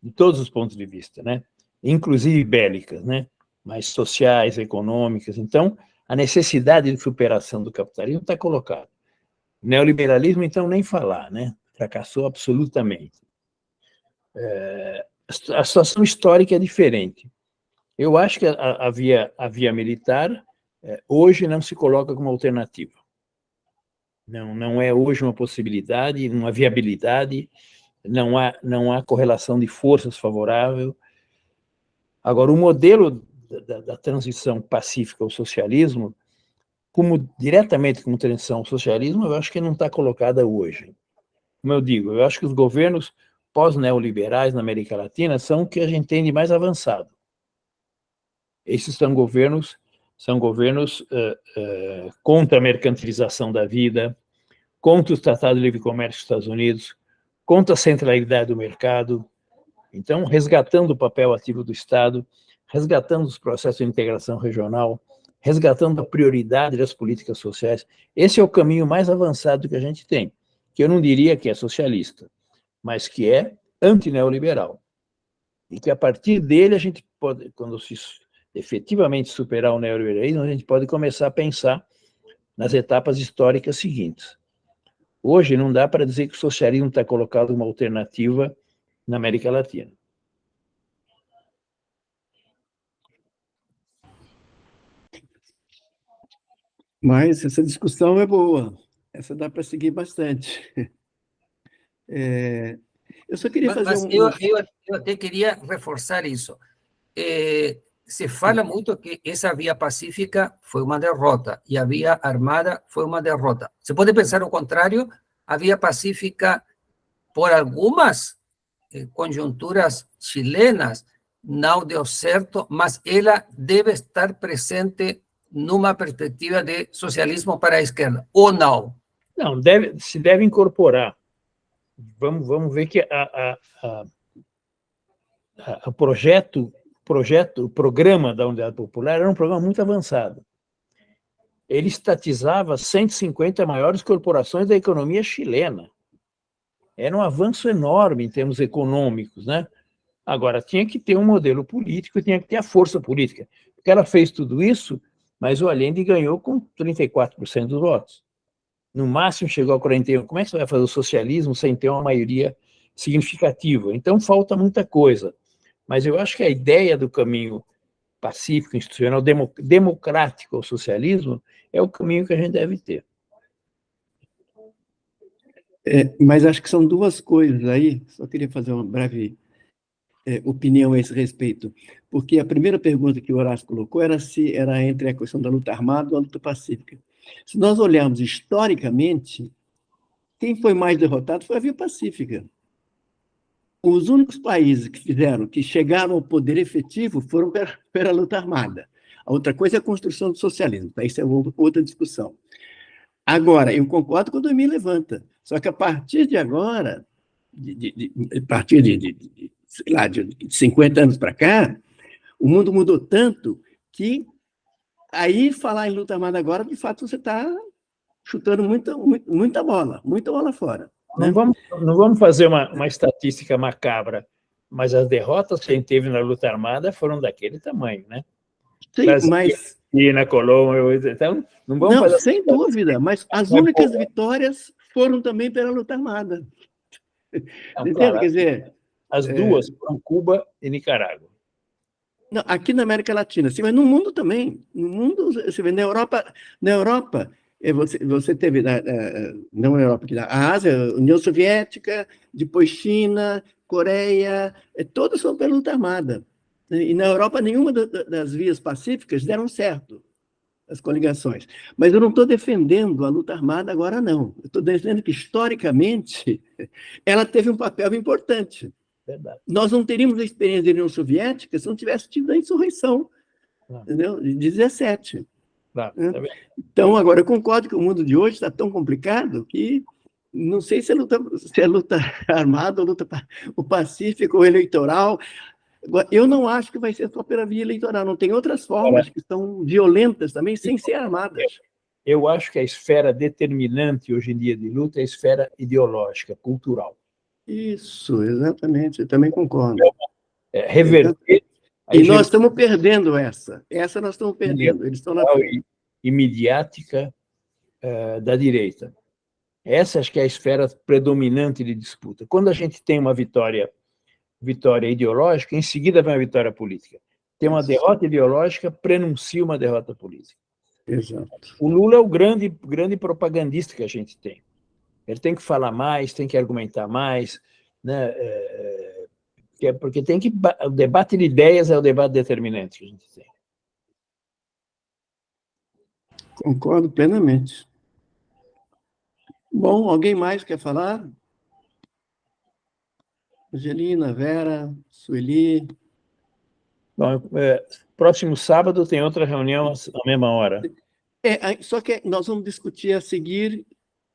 de todos os pontos de vista, né? Inclusive bélicas, né? Mais sociais, econômicas. Então, a necessidade de superação do capitalismo está colocada. Neoliberalismo, então, nem falar, né? Fracassou absolutamente. A situação histórica é diferente. Eu acho que a via militar hoje não se coloca como alternativa. Não é hoje uma possibilidade, uma viabilidade, não há correlação de forças favorável. Agora, o modelo da transição pacífica ao socialismo, diretamente como transição ao socialismo, eu acho que não está colocada hoje. Como eu digo, eu acho que os governos pós-neoliberais na América Latina são o que a gente tem de mais avançado. Esses são governos contra a mercantilização da vida, contra o Tratado de Livre Comércio dos Estados Unidos, contra a centralidade do mercado. Então, resgatando o papel ativo do Estado, resgatando os processos de integração regional, resgatando a prioridade das políticas sociais. Esse é o caminho mais avançado que a gente tem, que eu não diria que é socialista, mas que é antineoliberal. e que a partir dele a gente pode, quando se efetivamente superar o neoliberalismo, a gente pode começar a pensar nas etapas históricas seguintes. Hoje não dá para dizer que o socialismo está colocado uma alternativa na América Latina. Mas essa discussão é boa, essa dá para seguir bastante. Eu só queria fazer Mas eu até queria reforçar isso. Se fala muito que essa via pacífica foi uma derrota e a via armada foi uma derrota. Se pode pensar o contrário, a via pacífica, por algumas conjunturas chilenas, não deu certo, mas ela deve estar presente numa perspectiva de socialismo para a esquerda, ou não? Não, se deve incorporar. Vamos ver que o programa da Unidade Popular era um programa muito avançado. Ele estatizava 150 maiores corporações da economia chilena. Era um avanço enorme em termos econômicos, né? Agora, tinha que ter um modelo político, tinha que ter a força política. Porque ela fez tudo isso, mas o Allende ganhou com 34% dos votos. No máximo chegou a 41%. Como é que você vai fazer o socialismo sem ter uma maioria significativa? Então, falta muita coisa. Mas eu acho que a ideia do caminho pacífico, institucional, democrático ao socialismo é o caminho que a gente deve ter. Mas acho que são duas coisas aí, só queria fazer uma breve opinião a esse respeito, porque a primeira pergunta que o Horácio colocou era se era entre a questão da luta armada ou a luta pacífica. Se nós olharmos historicamente, quem foi mais derrotado foi a via pacífica. Os únicos países que chegaram ao poder efetivo foram pela luta armada. A outra coisa é a construção do socialismo, tá? Isso é outra discussão. Agora, eu concordo com o Domingos Levanta, só que a partir de agora, a partir sei lá, de 50 anos para cá, o mundo mudou tanto que aí falar em luta armada agora, de fato, você está chutando muita bola fora. Né? Não vamos fazer uma estatística macabra, mas as derrotas que a gente teve na luta armada foram daquele tamanho, né? Sim, Brasil, mas... E na Colômbia, então, não vamos fazer... Sem dúvida, mas as únicas vitórias foram também pela luta armada. Não, claro, quer dizer... As duas foram Cuba e Nicarágua. Não, aqui na América Latina, sim, mas no mundo também. No mundo, você vê, na Europa você teve, não na Europa, a Ásia, União Soviética, depois China, Coreia, todas foram pela luta armada. E na Europa, nenhuma das vias pacíficas deram certo, as coligações. Mas eu não estou defendendo a luta armada agora, não. Eu estou defendendo que, historicamente, ela teve um papel importante. Verdade. Nós não teríamos a experiência da União Soviética se não tivesse tido a insurreição, entendeu? De 17. Claro, né? Então, agora, eu concordo que o mundo de hoje está tão complicado que não sei se é luta armada, ou o pacífico, ou eleitoral. Agora, eu não acho que vai ser só pela via eleitoral, não tem outras formas que são violentas também, sem ser armadas. Eu acho que a esfera determinante hoje em dia de luta é a esfera ideológica, cultural. Isso, exatamente, eu também concordo. Reverter... E nós estamos perdendo essa nós estamos perdendo, eles estão na frente. E midiática da direita. Essa acho que é a esfera predominante de disputa. Quando a gente tem uma vitória ideológica, em seguida vem a vitória política. Tem uma derrota ideológica, prenuncia uma derrota política. Exato. O Lula é o grande propagandista que a gente tem. Ele tem que falar mais, tem que argumentar mais, né? Porque o debate de ideias é o debate determinante que a gente tem. Concordo plenamente. Bom, alguém mais quer falar? Angelina, Vera, Sueli. Bom, próximo sábado tem outra reunião à mesma hora. Só que nós vamos discutir a seguir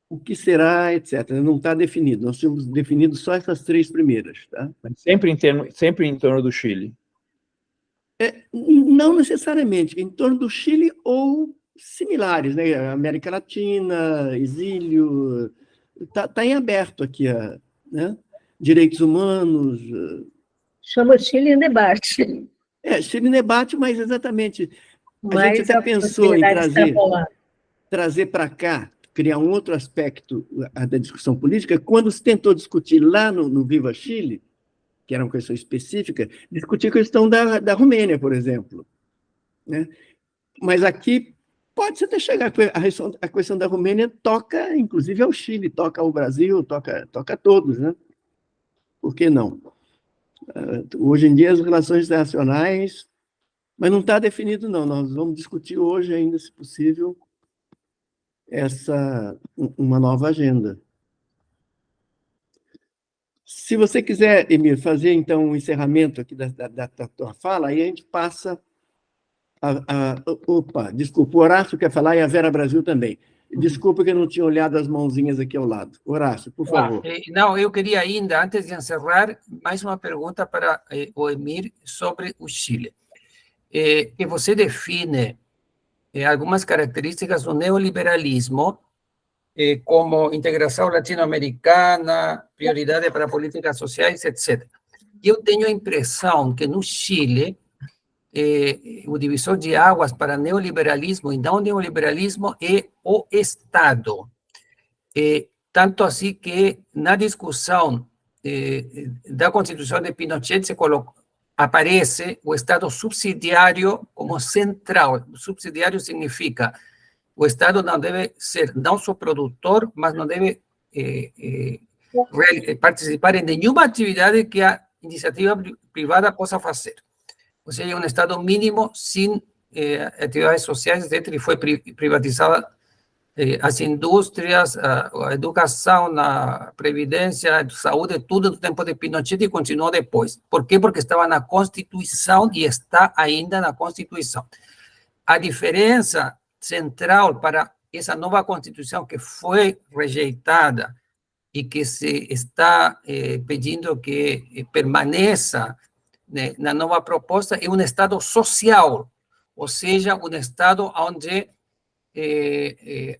o que será, etc. Não está definido. Nós temos definido só essas 3 primeiras. Tá? Sempre em torno do Chile. Não necessariamente. Em torno do Chile ou similares, né? América Latina, exílio. Está em aberto aqui, né? Direitos humanos, Chama Chile em Debate. Chile em Debate, mas exatamente. A Mas gente até pensou em possibilidade está trazer para cá, criar um outro aspecto da discussão política, quando se tentou discutir lá no Viva Chile, que era uma questão específica, discutir a questão da Romênia, por exemplo. Né? Mas aqui pode-se até chegar, a questão da Romênia toca, inclusive, ao Chile, toca ao Brasil, toca a todos, né? Por que não? Hoje em dia, as relações internacionais... Mas não está definido, não. Nós vamos discutir hoje ainda, se possível, uma nova agenda. Se você quiser, Emir, fazer, então, um encerramento aqui da tua fala, aí a gente passa Opa, desculpa, o Horácio quer falar e a Vera Brasil também. Desculpa que eu não tinha olhado as mãozinhas aqui ao lado. Horácio, por favor. Não, eu queria ainda, antes de encerrar, mais uma pergunta para o Emir sobre o Chile. Que você define algumas características do neoliberalismo como integração latino-americana, prioridade para políticas sociais, etc. Eu tenho a impressão que no Chile o divisor de águas para neoliberalismo e não neoliberalismo é o Estado. Tanto assim que na discussão da Constituição de Pinochet se aparece o Estado subsidiário como central. Subsidiário significa o Estado não deve ser não só produtor, mas não deve participar em nenhuma atividade que a iniciativa privada possa fazer. Ou seja, um Estado mínimo sem atividades sociais, etc., e foi privatizada as indústrias, a educação, a previdência, a saúde, tudo no tempo de Pinochet e continuou depois. Por quê? Porque estava na Constituição e está ainda na Constituição. A diferença central para essa nova Constituição que foi rejeitada e que se está pedindo que permaneça na nova proposta é um Estado social, ou seja, um Estado onde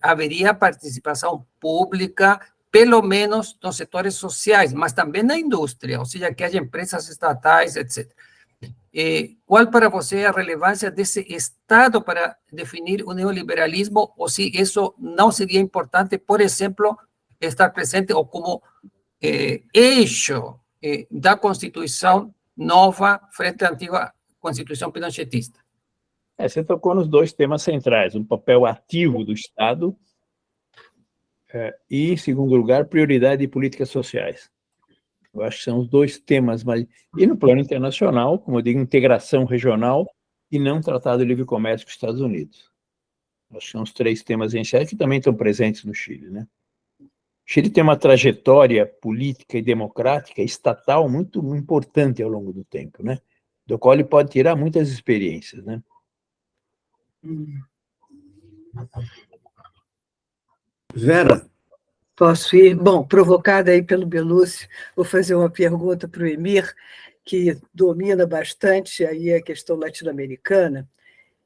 haveria participação pública, pelo menos nos setores sociais, mas também na indústria, ou seja, que haja empresas estatais, etc. Qual para você é a relevância desse Estado para definir o neoliberalismo, ou se isso não seria importante, por exemplo, estar presente ou como eixo da Constituição nova frente à antiga Constituição pinochetista? Você tocou nos dois temas centrais, um papel ativo do Estado e, em segundo lugar, prioridade de políticas sociais. Eu acho que são os dois temas, e no plano internacional, como eu digo, integração regional e não tratado de livre comércio com os Estados Unidos. Acho que são os três temas iniciais que também estão presentes no Chile, né? O Chile tem uma trajetória política e democrática estatal muito importante ao longo do tempo, né? Do qual ele pode tirar muitas experiências, né? Vera? Posso ir? Bom, provocada aí pelo Belucci, vou fazer uma pergunta para o Emir, que domina bastante aí a questão latino-americana,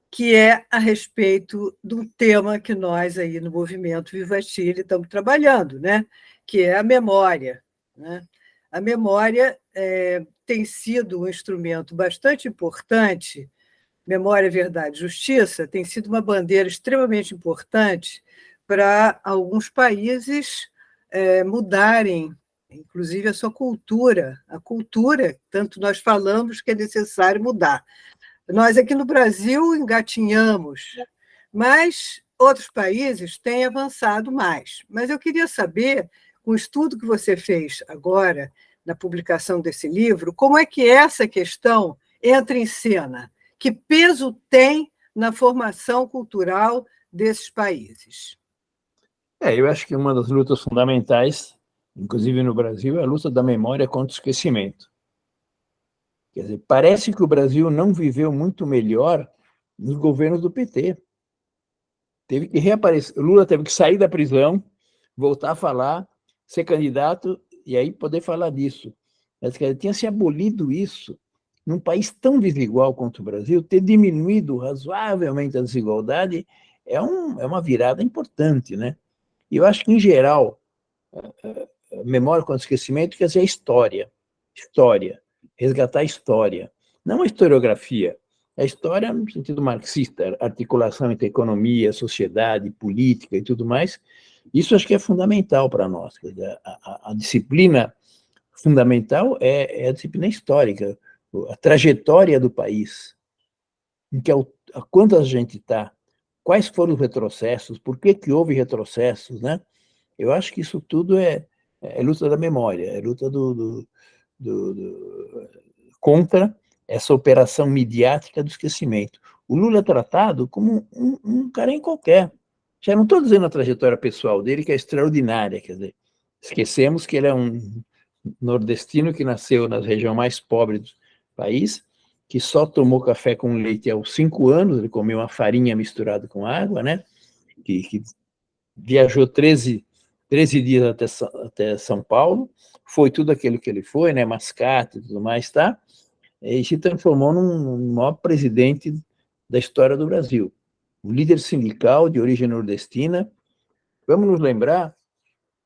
que é a respeito do tema que nós aí no Movimento Viva Chile estamos trabalhando, né? Que é a memória, né? A memória tem sido um instrumento bastante importante. Memória, Verdade, Justiça tem sido uma bandeira extremamente importante para alguns países mudarem, inclusive, a sua cultura. A cultura, tanto nós falamos que é necessário mudar. Nós aqui no Brasil engatinhamos, mas outros países têm avançado mais. Mas eu queria saber, com o estudo que você fez agora, na publicação desse livro, como é que essa questão entra em cena? Que peso tem na formação cultural desses países? Eu acho que uma das lutas fundamentais, inclusive no Brasil, é a luta da memória contra o esquecimento. Quer dizer, parece que o Brasil não viveu muito melhor nos governos do PT. Teve que reaparecer, Lula teve que sair da prisão, voltar a falar, ser candidato e aí poder falar disso. Mas, quer dizer, tinha se abolido isso. Num país tão desigual quanto o Brasil, ter diminuído razoavelmente a desigualdade é uma virada importante, né? E eu acho que, em geral, memória contra o esquecimento quer dizer história. História. resgatar a história, não a historiografia, a história no sentido marxista, articulação entre economia, sociedade, política e tudo mais. Isso acho que é fundamental para nós. Quer dizer, a disciplina fundamental é a disciplina histórica, a trajetória do país, em que a quanto a gente está, quais foram os retrocessos, por que houve retrocessos, né? Eu acho que isso tudo é luta da memória, é luta contra essa operação midiática do esquecimento. O Lula é tratado como um cara em qualquer. Já não estou dizendo a trajetória pessoal dele, que é extraordinária, quer dizer, esquecemos que ele é um nordestino que nasceu na região mais pobre do país, que só tomou café com leite aos 5 anos, ele comeu uma farinha misturada com água, né? Que viajou 13 dias até São Paulo, foi tudo aquilo que ele foi, né? Mascate e tudo mais, tá? E se transformou num maior presidente da história do Brasil. Um líder sindical de origem nordestina. Vamos nos lembrar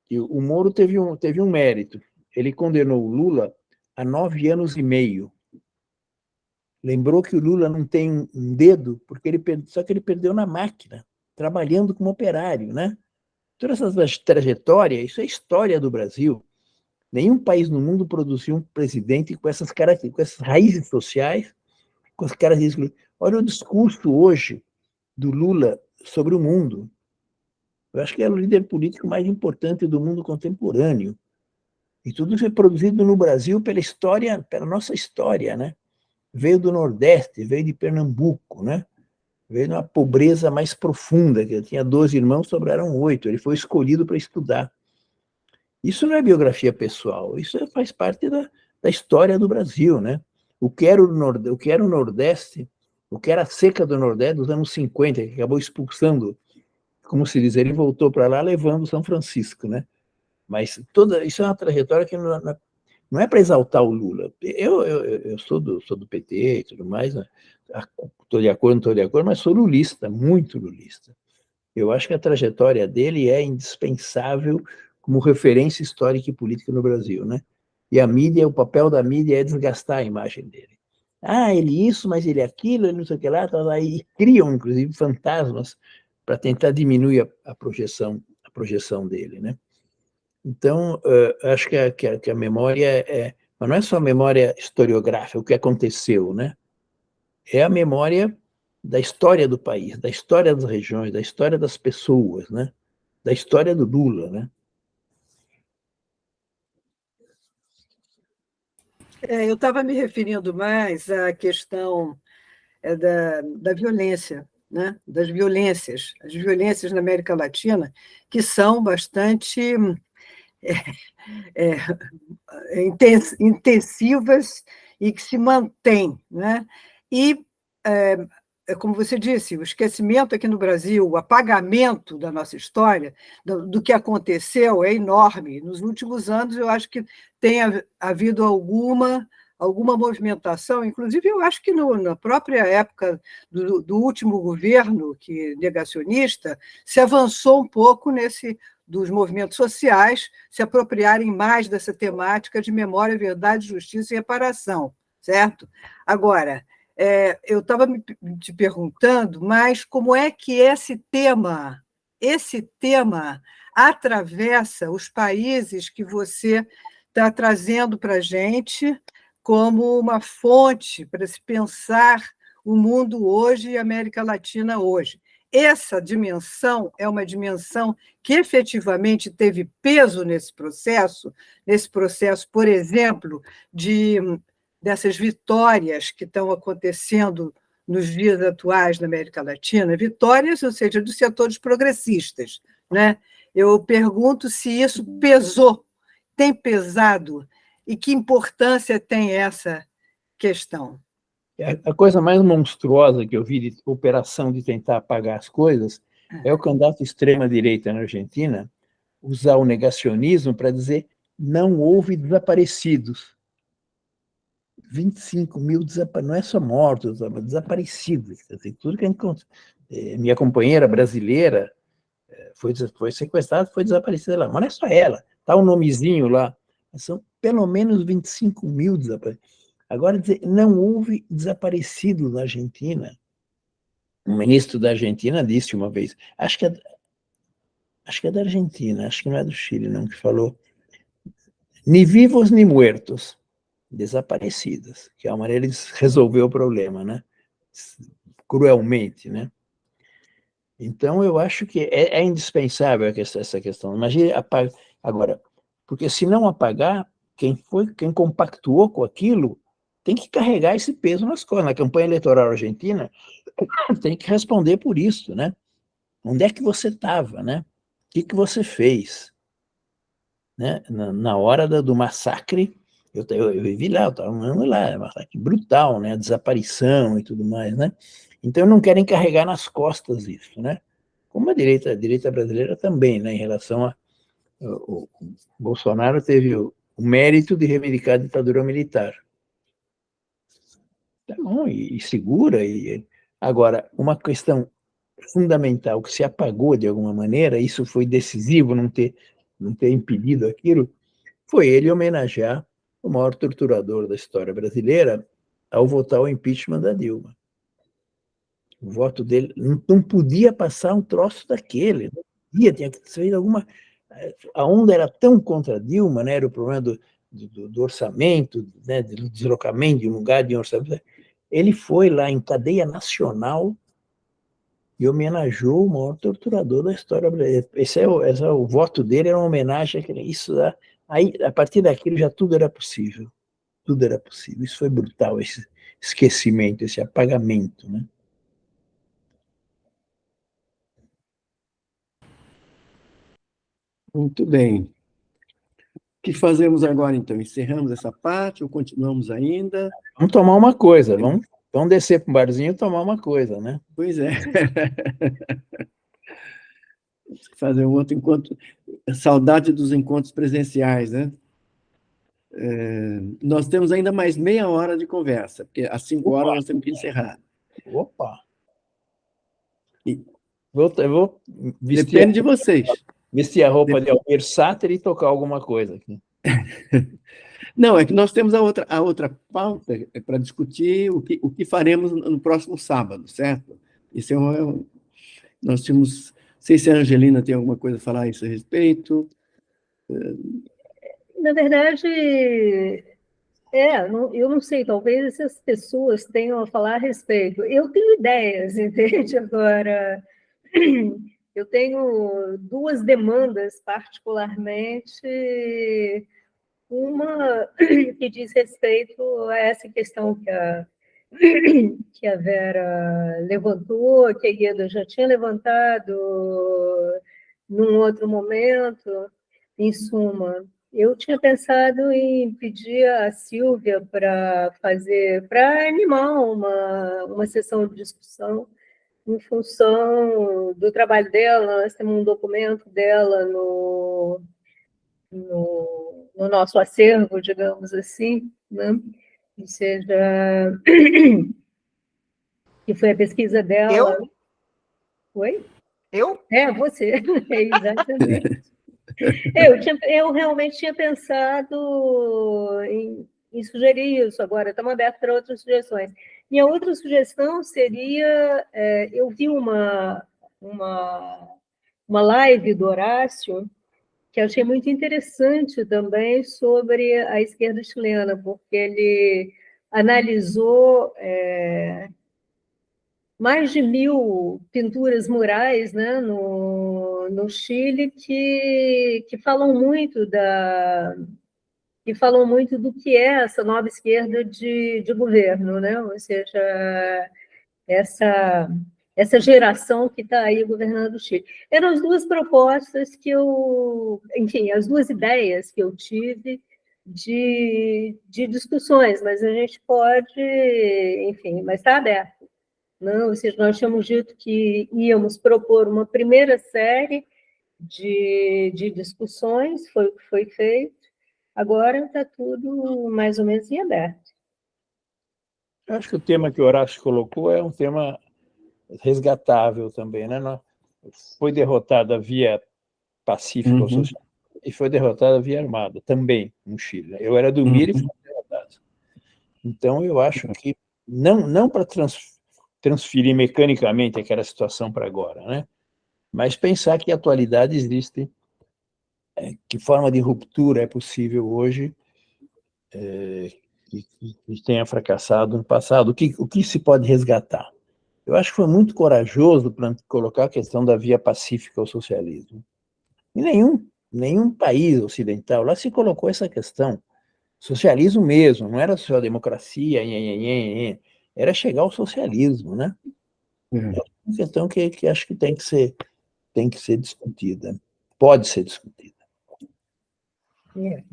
que o Moro teve um mérito. Ele condenou o Lula a 9 anos e meio. Lembrou que o Lula não tem um dedo, só que ele perdeu na máquina, trabalhando como operário, né? Toda essa trajetória, isso é história do Brasil. Nenhum país no mundo produziu um presidente com essas características, com essas raízes sociais, com as características. Olha o discurso hoje do Lula sobre o mundo. Eu acho que é o líder político mais importante do mundo contemporâneo. E tudo isso é produzido no Brasil pela história, pela nossa história, né? Veio do Nordeste, veio de Pernambuco, né? Veio de uma pobreza mais profunda, que ele tinha 12 irmãos, sobraram 8. Ele foi escolhido para estudar. Isso não é biografia pessoal, isso faz parte da história do Brasil, né? O que era o Nordeste, o que era a seca do Nordeste dos anos 50, que acabou expulsando, como se diz, ele voltou para lá levando São Francisco, né? Mas isso é uma trajetória que não é para exaltar o Lula. Eu sou do PT e tudo mais, né? Estou de acordo, não estou de acordo, mas sou lulista, muito lulista. Eu acho que a trajetória dele é indispensável como referência histórica e política no Brasil, né? E a mídia, o papel da mídia é desgastar a imagem dele. Ah, ele isso, mas ele aquilo, ele não sei o que lá, e criam, inclusive, fantasmas para tentar diminuir a projeção dele, né? Então, acho que a memória mas não é só a memória historiográfica, o que aconteceu, né? É a memória da história do país, da história das regiões, da história das pessoas, né? Da história do Lula, né? Eu estava me referindo mais à questão da violência, né? Das violências, as violências na América Latina, que são bastante intensivas e que se mantêm, né? E, como você disse, o esquecimento aqui no Brasil, o apagamento da nossa história, do que aconteceu, é enorme. Nos últimos anos, eu acho que tem havido alguma movimentação, inclusive eu acho que na própria época do último governo negacionista, se avançou um pouco dos movimentos sociais se apropriarem mais dessa temática de memória, verdade, justiça e reparação, certo? Agora, eu estava te perguntando, mas como é que esse tema atravessa os países que você está trazendo para a gente como uma fonte para se pensar o mundo hoje e a América Latina hoje? Essa dimensão é uma dimensão que efetivamente teve peso nesse processo, por exemplo, dessas vitórias que estão acontecendo nos dias atuais na América Latina, vitórias, ou seja, dos setores progressistas, né? Eu pergunto se isso tem pesado, e que importância tem essa questão. A coisa mais monstruosa que eu vi de operação de tentar apagar as coisas é o candidato extrema-direita na Argentina usar o negacionismo para dizer não houve desaparecidos. 25 mil não é só mortos, mas desaparecidos. Assim, tudo que minha companheira brasileira foi sequestrada, foi desaparecida lá. Mas não é só ela, está um nomezinho lá. São pelo menos 25 mil desaparecidos. Agora, dizer, não houve desaparecido na Argentina. O ministro da Argentina disse uma vez, acho que é da Argentina, acho que não é do Chile, não, que falou, ni vivos ni muertos, desaparecidas, que é a maneira de resolver o problema, né? Cruelmente, né? Então, eu acho que é indispensável essa questão. Imagine apagar. Agora, porque se não apagar, quem compactuou com aquilo tem que carregar esse peso nas costas. Na campanha eleitoral argentina, tem que responder por isso, né? Onde é que você estava, né? O que você fez? Né? Na hora do massacre, eu vivi lá, eu estava morando lá, massacre brutal, né? A desaparição e tudo mais, né? Então, não querem carregar nas costas isso, né? Como a direita brasileira também, né? Em relação a... O Bolsonaro teve o mérito de reivindicar a ditadura militar. Tá bom, e segura. Agora, uma questão fundamental que se apagou de alguma maneira, isso foi decisivo, não ter impedido aquilo, foi ele homenagear o maior torturador da história brasileira ao votar o impeachment da Dilma. O voto dele não podia passar um troço daquele, não podia, tinha que ser alguma... A onda era tão contra a Dilma, né? Era o problema do orçamento, né? Do deslocamento de um lugar de um orçamento. Ele foi lá em cadeia nacional e homenageou o maior torturador da história brasileira. O voto dele era uma homenagem a isso. Aí, a partir daquilo, já tudo era possível. Tudo era possível. Isso foi brutal, esse esquecimento, esse apagamento, né? Muito bem. O que fazemos agora, então? Encerramos essa parte ou continuamos ainda? Vamos tomar uma coisa, vamos descer para um barzinho e tomar uma coisa, né? Pois é. Fazer um outro encontro. Saudade dos encontros presenciais, né? Nós temos ainda mais meia hora de conversa, porque às 5 horas nós temos que encerrar. Opa! E eu vou depende de vocês. Vestir a roupa de Almir Sater e tocar alguma coisa aqui. Não, é que nós temos a outra pauta para discutir o que faremos no próximo sábado, certo? Isso nós tínhamos... Não sei se a Angelina tem alguma coisa a falar a isso a respeito. Na verdade, eu não sei, talvez essas pessoas tenham a falar a respeito. Eu tenho ideias, entende? Agora, eu tenho duas demandas, particularmente, uma que diz respeito a essa questão que a Vera levantou, que a Gueda já tinha levantado num outro momento. Em suma, eu tinha pensado em pedir a Silvia para animar uma sessão de discussão em função do trabalho dela. Nós temos um documento dela no nosso acervo, digamos assim, né? Ou seja, que foi a pesquisa dela. Eu? Oi? Eu? Você, exatamente. Eu realmente tinha pensado em sugerir isso agora, estamos abertos para outras sugestões. Minha outra sugestão seria, eu vi uma live do Horácio, que eu achei muito interessante também, sobre a esquerda chilena, porque ele analisou mais de 1000 pinturas murais, né, no Chile, que falam muito do que é essa nova esquerda de governo, né? Ou seja, essa geração que está aí governando o Chile. Eram as duas propostas as duas ideias que eu tive de discussões, mas a gente pode, enfim, mas está aberto. Não, ou seja, nós tínhamos dito que íamos propor uma primeira série de discussões, foi o que foi feito, agora está tudo mais ou menos em aberto. Eu acho que o tema que o Horácio colocou é um tema resgatável também, né? Foi derrotada via pacífica e foi derrotada via armada também no Chile. Eu era do MIR e fui derrotado. Então, eu acho que não para transferir mecanicamente aquela situação para agora, né? Mas pensar que atualidade existe, que forma de ruptura é possível hoje, que tenha fracassado no passado, o que se pode resgatar. Eu acho que foi muito corajoso para colocar a questão da via pacífica ao socialismo. E nenhum país ocidental lá se colocou essa questão. Socialismo mesmo, não era só democracia, era chegar ao socialismo, né? É uma questão que acho que tem que ser discutida, pode ser discutida.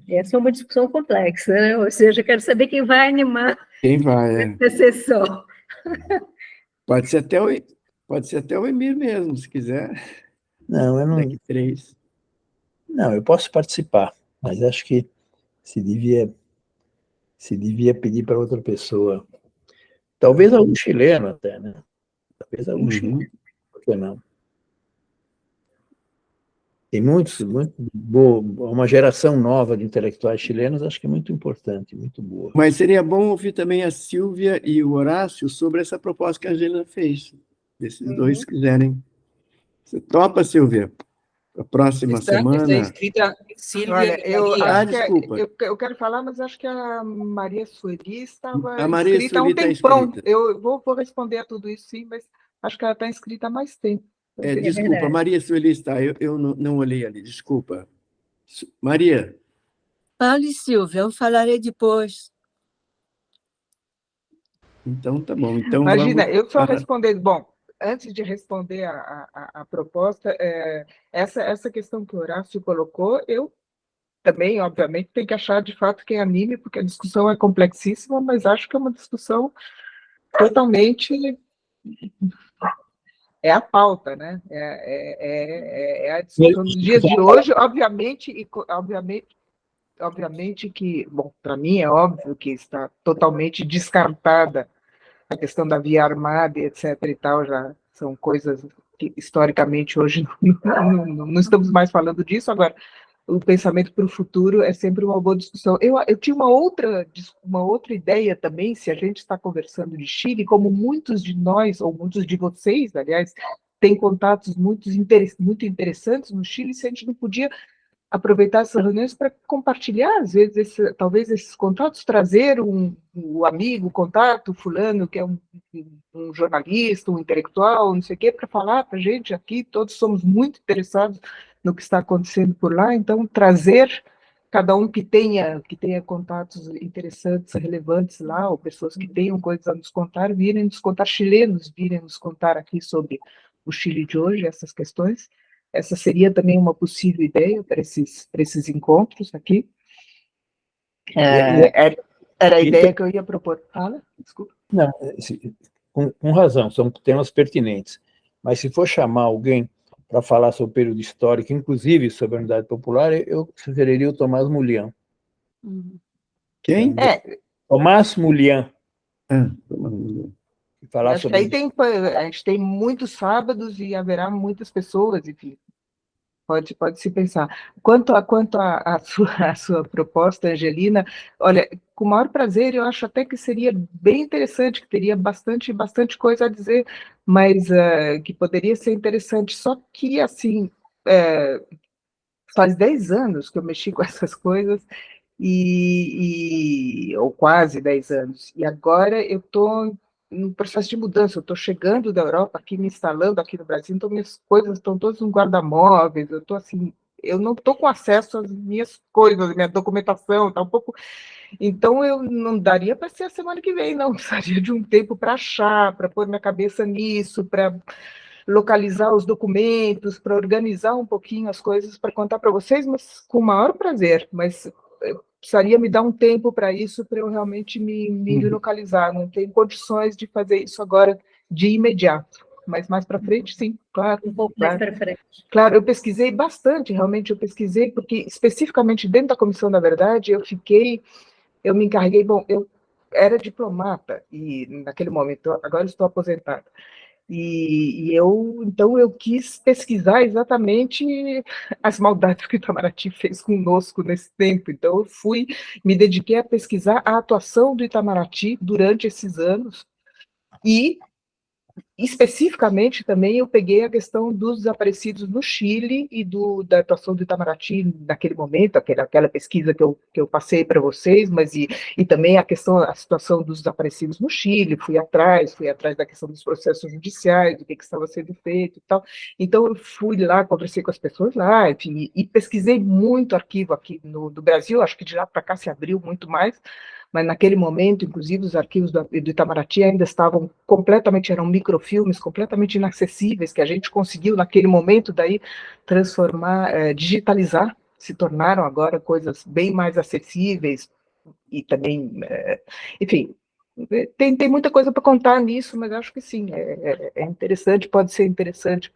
Essa é uma discussão complexa, né? Ou seja, eu quero saber quem vai animar essa sessão. Pode ser até o Emir mesmo, se quiser. Não, eu não. Daqui 3. Não, eu posso participar, mas acho que se devia pedir para outra pessoa. Talvez algum chileno até, né? Talvez algum chileno, por que não? Tem uma geração nova de intelectuais chilenos, acho que é muito importante, muito boa. Mas seria bom ouvir também a Sílvia e o Horácio sobre essa proposta que a Angelina fez. Se esses dois quiserem. Você topa, Sílvia? A próxima semana? Está escrita Sílvia. Olha, desculpa. Eu quero falar, mas acho que a Maria Sueli estava inscrita há um tempão. Eu vou responder a tudo isso, sim, mas acho que ela está inscrita há mais tempo. Desculpa, Maria Sueli está. Eu não olhei ali, desculpa. Maria. Fale, Silvia, eu falarei depois. Então, tá bom. Então, imagina, eu só respondendo. Bom, antes de responder a proposta, essa questão que o Horácio colocou, eu também, obviamente, tenho que achar, de fato, quem anime, porque a discussão é complexíssima, mas acho que é uma discussão totalmente... É a pauta, né? É a discussão dos dias de hoje, obviamente que, bom, para mim é óbvio que está totalmente descartada a questão da via armada, etc. e tal, já são coisas que historicamente hoje não estamos mais falando disso. Agora, o pensamento para o futuro é sempre uma boa discussão. Eu tinha uma outra ideia também, se a gente está conversando de Chile, como muitos de nós, ou muitos de vocês, aliás, têm contatos muito interessantes no Chile, se a gente não podia aproveitar essas reuniões para compartilhar, às vezes, talvez esses contatos, trazer um amigo, contato, fulano, que é um jornalista, um intelectual, não sei o quê, para falar para a gente aqui, todos somos muito interessados no que está acontecendo por lá, então trazer cada um que tenha contatos interessantes, relevantes lá, ou pessoas que tenham coisas a nos contar, virem nos contar, chilenos virem nos contar aqui sobre o Chile de hoje, essas questões. Essa seria também uma possível ideia para esses encontros aqui. Era a ideia que eu ia propor. Fala, desculpa. Não, com razão, são temas pertinentes. Mas se for chamar alguém para falar sobre o período histórico, inclusive sobre a Unidade Popular, eu sugeriria o Tomás Mulian. Quem? Tomás Mulian. Acho que aí a gente tem muitos sábados e haverá muitas pessoas, enfim. Pode se pensar. Quanto à sua proposta, Angelina, olha, com o maior prazer, eu acho até que seria bem interessante, que teria bastante coisa a dizer, mas que poderia ser interessante. Só que, assim, faz 10 anos que eu mexi com essas coisas, ou quase 10 anos, e agora eu estou num processo de mudança, eu estou chegando da Europa, aqui me instalando aqui no Brasil, então minhas coisas estão todas no guarda-móveis, eu estou assim, eu não estou com acesso às minhas coisas, minha documentação, está um pouco... Então, eu não daria para ser a semana que vem, não, precisaria de um tempo para achar, para pôr minha cabeça nisso, para localizar os documentos, para organizar um pouquinho as coisas, para contar para vocês, mas com o maior prazer, mas... precisaria me dar um tempo para isso, para eu realmente me localizar. Não tenho condições de fazer isso agora de imediato. Mas mais para frente, sim, claro. Um pouco mais para frente. Claro, eu pesquisei bastante, realmente eu pesquisei, porque especificamente dentro da Comissão da Verdade, eu me encarreguei, bom, eu era diplomata, e naquele momento, agora estou aposentada, Então eu quis pesquisar exatamente as maldades que o Itamaraty fez conosco nesse tempo. Então eu me dediquei a pesquisar a atuação do Itamaraty durante esses anos e especificamente também eu peguei a questão dos desaparecidos no Chile e da atuação do Itamaraty naquele momento, aquela pesquisa que eu passei para vocês, mas e também a situação dos desaparecidos no Chile, fui atrás da questão dos processos judiciais, do que estava sendo feito e tal. Então eu fui lá, conversei com as pessoas lá, enfim, e pesquisei muito arquivo aqui do Brasil, acho que de lá para cá se abriu muito mais, mas naquele momento, inclusive, os arquivos do Itamaraty ainda estavam eram microfilmes completamente inacessíveis, que a gente conseguiu, naquele momento, daí, transformar, digitalizar, se tornaram agora coisas bem mais acessíveis, e também, enfim, tem muita coisa para contar nisso, mas acho que sim, é interessante, pode ser interessante,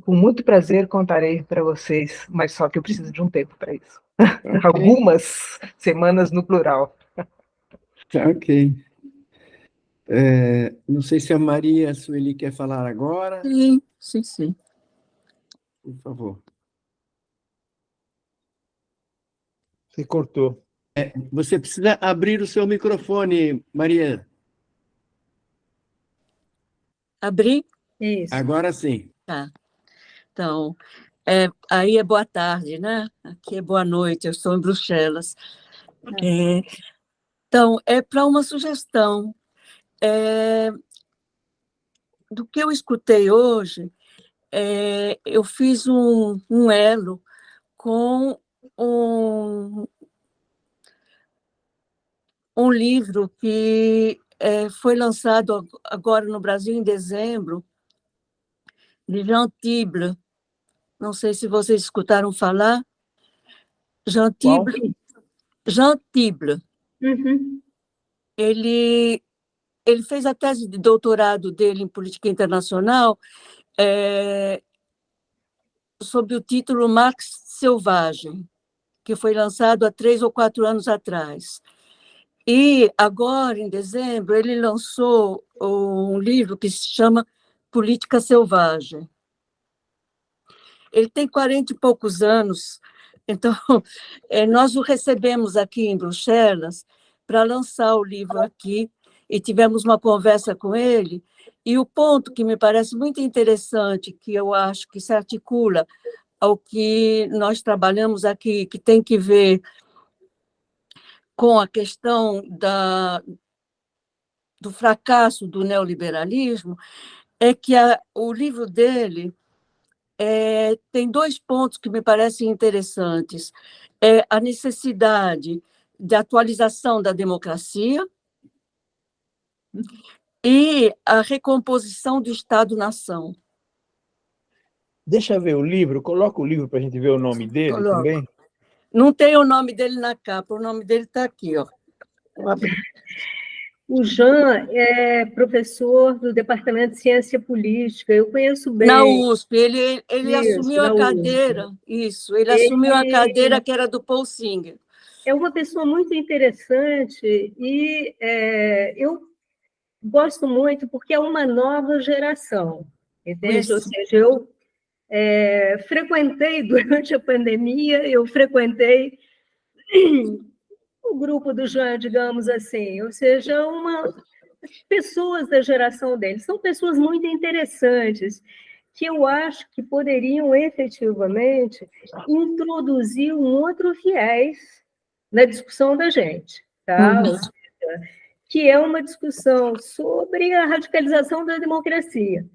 com muito prazer contarei para vocês, mas só que eu preciso de um tempo para isso. Okay. Algumas semanas no plural. Tá, ok. Não sei se a Maria Sueli quer falar agora. Sim. Por favor. Você cortou. Você precisa abrir o seu microfone, Maria. Abrir? Isso. Agora sim. Tá. Então, aí é boa tarde, né? Aqui é boa noite, eu estou em Bruxelas. Então, é para uma sugestão. Do que eu escutei hoje, eu fiz um elo com um livro que foi lançado agora no Brasil em dezembro, de Jean Tible. Não sei se vocês escutaram falar. Jean Tible. Jean Tible. Uhum. Ele fez a tese de doutorado dele em política internacional sob o título Marx Selvagem, que foi lançado há 3 ou 4 anos atrás. E agora, em dezembro, ele lançou um livro que se chama Política Selvagem. Ele tem 40 e poucos anos, então nós o recebemos aqui em Bruxelas para lançar o livro aqui, e tivemos uma conversa com ele, e o ponto que me parece muito interessante, que eu acho que se articula ao que nós trabalhamos aqui, que tem que ver com a questão do fracasso do neoliberalismo, é que o livro dele tem 2 pontos que me parecem interessantes. A necessidade de atualização da democracia e a recomposição do Estado-nação. Deixa eu ver o livro, coloca o livro para a gente ver o nome dele também. Não tem o nome dele na capa, o nome dele está aqui, ó. O Jean é professor do Departamento de Ciência Política, eu conheço bem. Na USP, ele Isso, assumiu a cadeira, ele assumiu a cadeira que era do Paul Singer. É uma pessoa muito interessante e eu gosto muito porque é uma nova geração, entende? Isso. Ou seja, eu frequentei durante a pandemia, eu frequentei o grupo do Jean, digamos assim, ou seja, pessoas da geração dele, são pessoas muito interessantes, que eu acho que poderiam efetivamente introduzir um outro viés na discussão da gente, tá? Uhum. Que é uma discussão sobre a radicalização da democracia.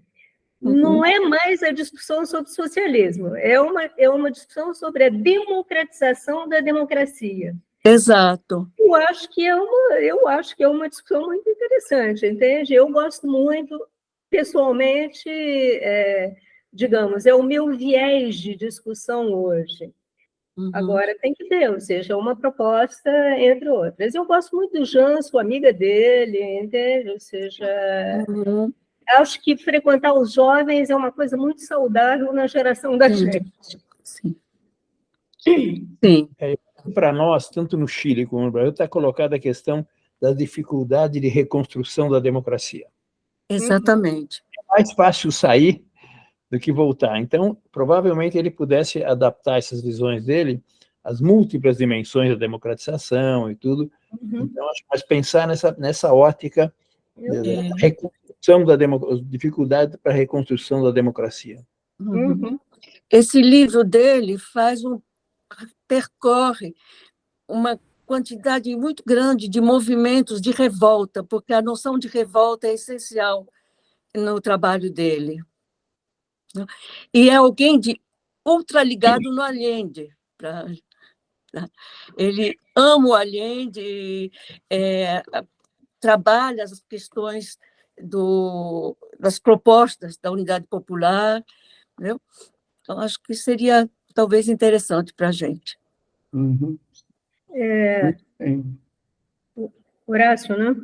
Uhum. Não é mais a discussão sobre socialismo, é uma discussão sobre a democratização da democracia. Exato. Eu acho que é uma discussão muito interessante, entende? Eu gosto muito, pessoalmente, digamos, é o meu viés de discussão hoje. Uhum. Agora tem que ter, ou seja, uma proposta entre outras. Eu gosto muito do Jean, sou amiga dele, entende? Ou seja, acho que frequentar os jovens é uma coisa muito saudável na geração da gente. Sim. Para nós, tanto no Chile como no Brasil, está colocada a questão da dificuldade de reconstrução da democracia. Exatamente. É mais fácil sair do que voltar. Então, provavelmente ele pudesse adaptar essas visões dele às múltiplas dimensões da democratização e tudo. Então, acho que pensar nessa ótica da reconstrução da dificuldade para a reconstrução da democracia. Esse livro dele percorre uma quantidade muito grande de movimentos de revolta, porque a noção de revolta é essencial no trabalho dele. E é alguém ultraligado no Allende. Ele ama o Allende, trabalha as questões das propostas da Unidade Popular, entendeu? Então, acho que seria talvez interessante para a gente. Horácio, né?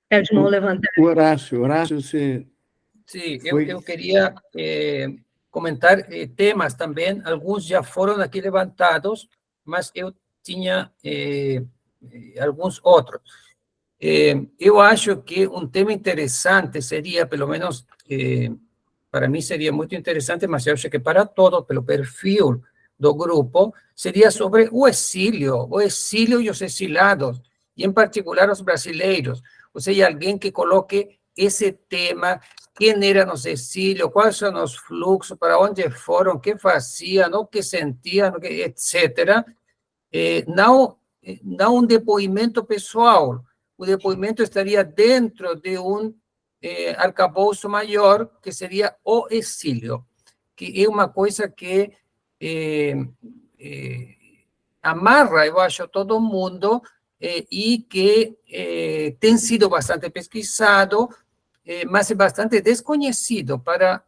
Está de mão levantada. Horácio, você... Sim, eu queria comentar temas também, alguns já foram aqui levantados, mas eu tinha alguns outros. Eu acho que um tema interessante seria, pelo menos, para mim seria muito interessante, mas eu acho que para todos, pelo perfil do grupo, seria sobre o exílio e os exilados, e em particular os brasileiros. Ou seja, alguém que coloque esse tema, quem era nos exílios, quais são os fluxos, para onde foram, o que faziam, o que sentiam, etc. Não um depoimento pessoal. O depoimento estaria dentro de um arcabouço maior, que seria o exílio, que é uma coisa que amarra, eu acho, todo mundo, e que tem sido bastante pesquisado, mas é bastante desconhecido para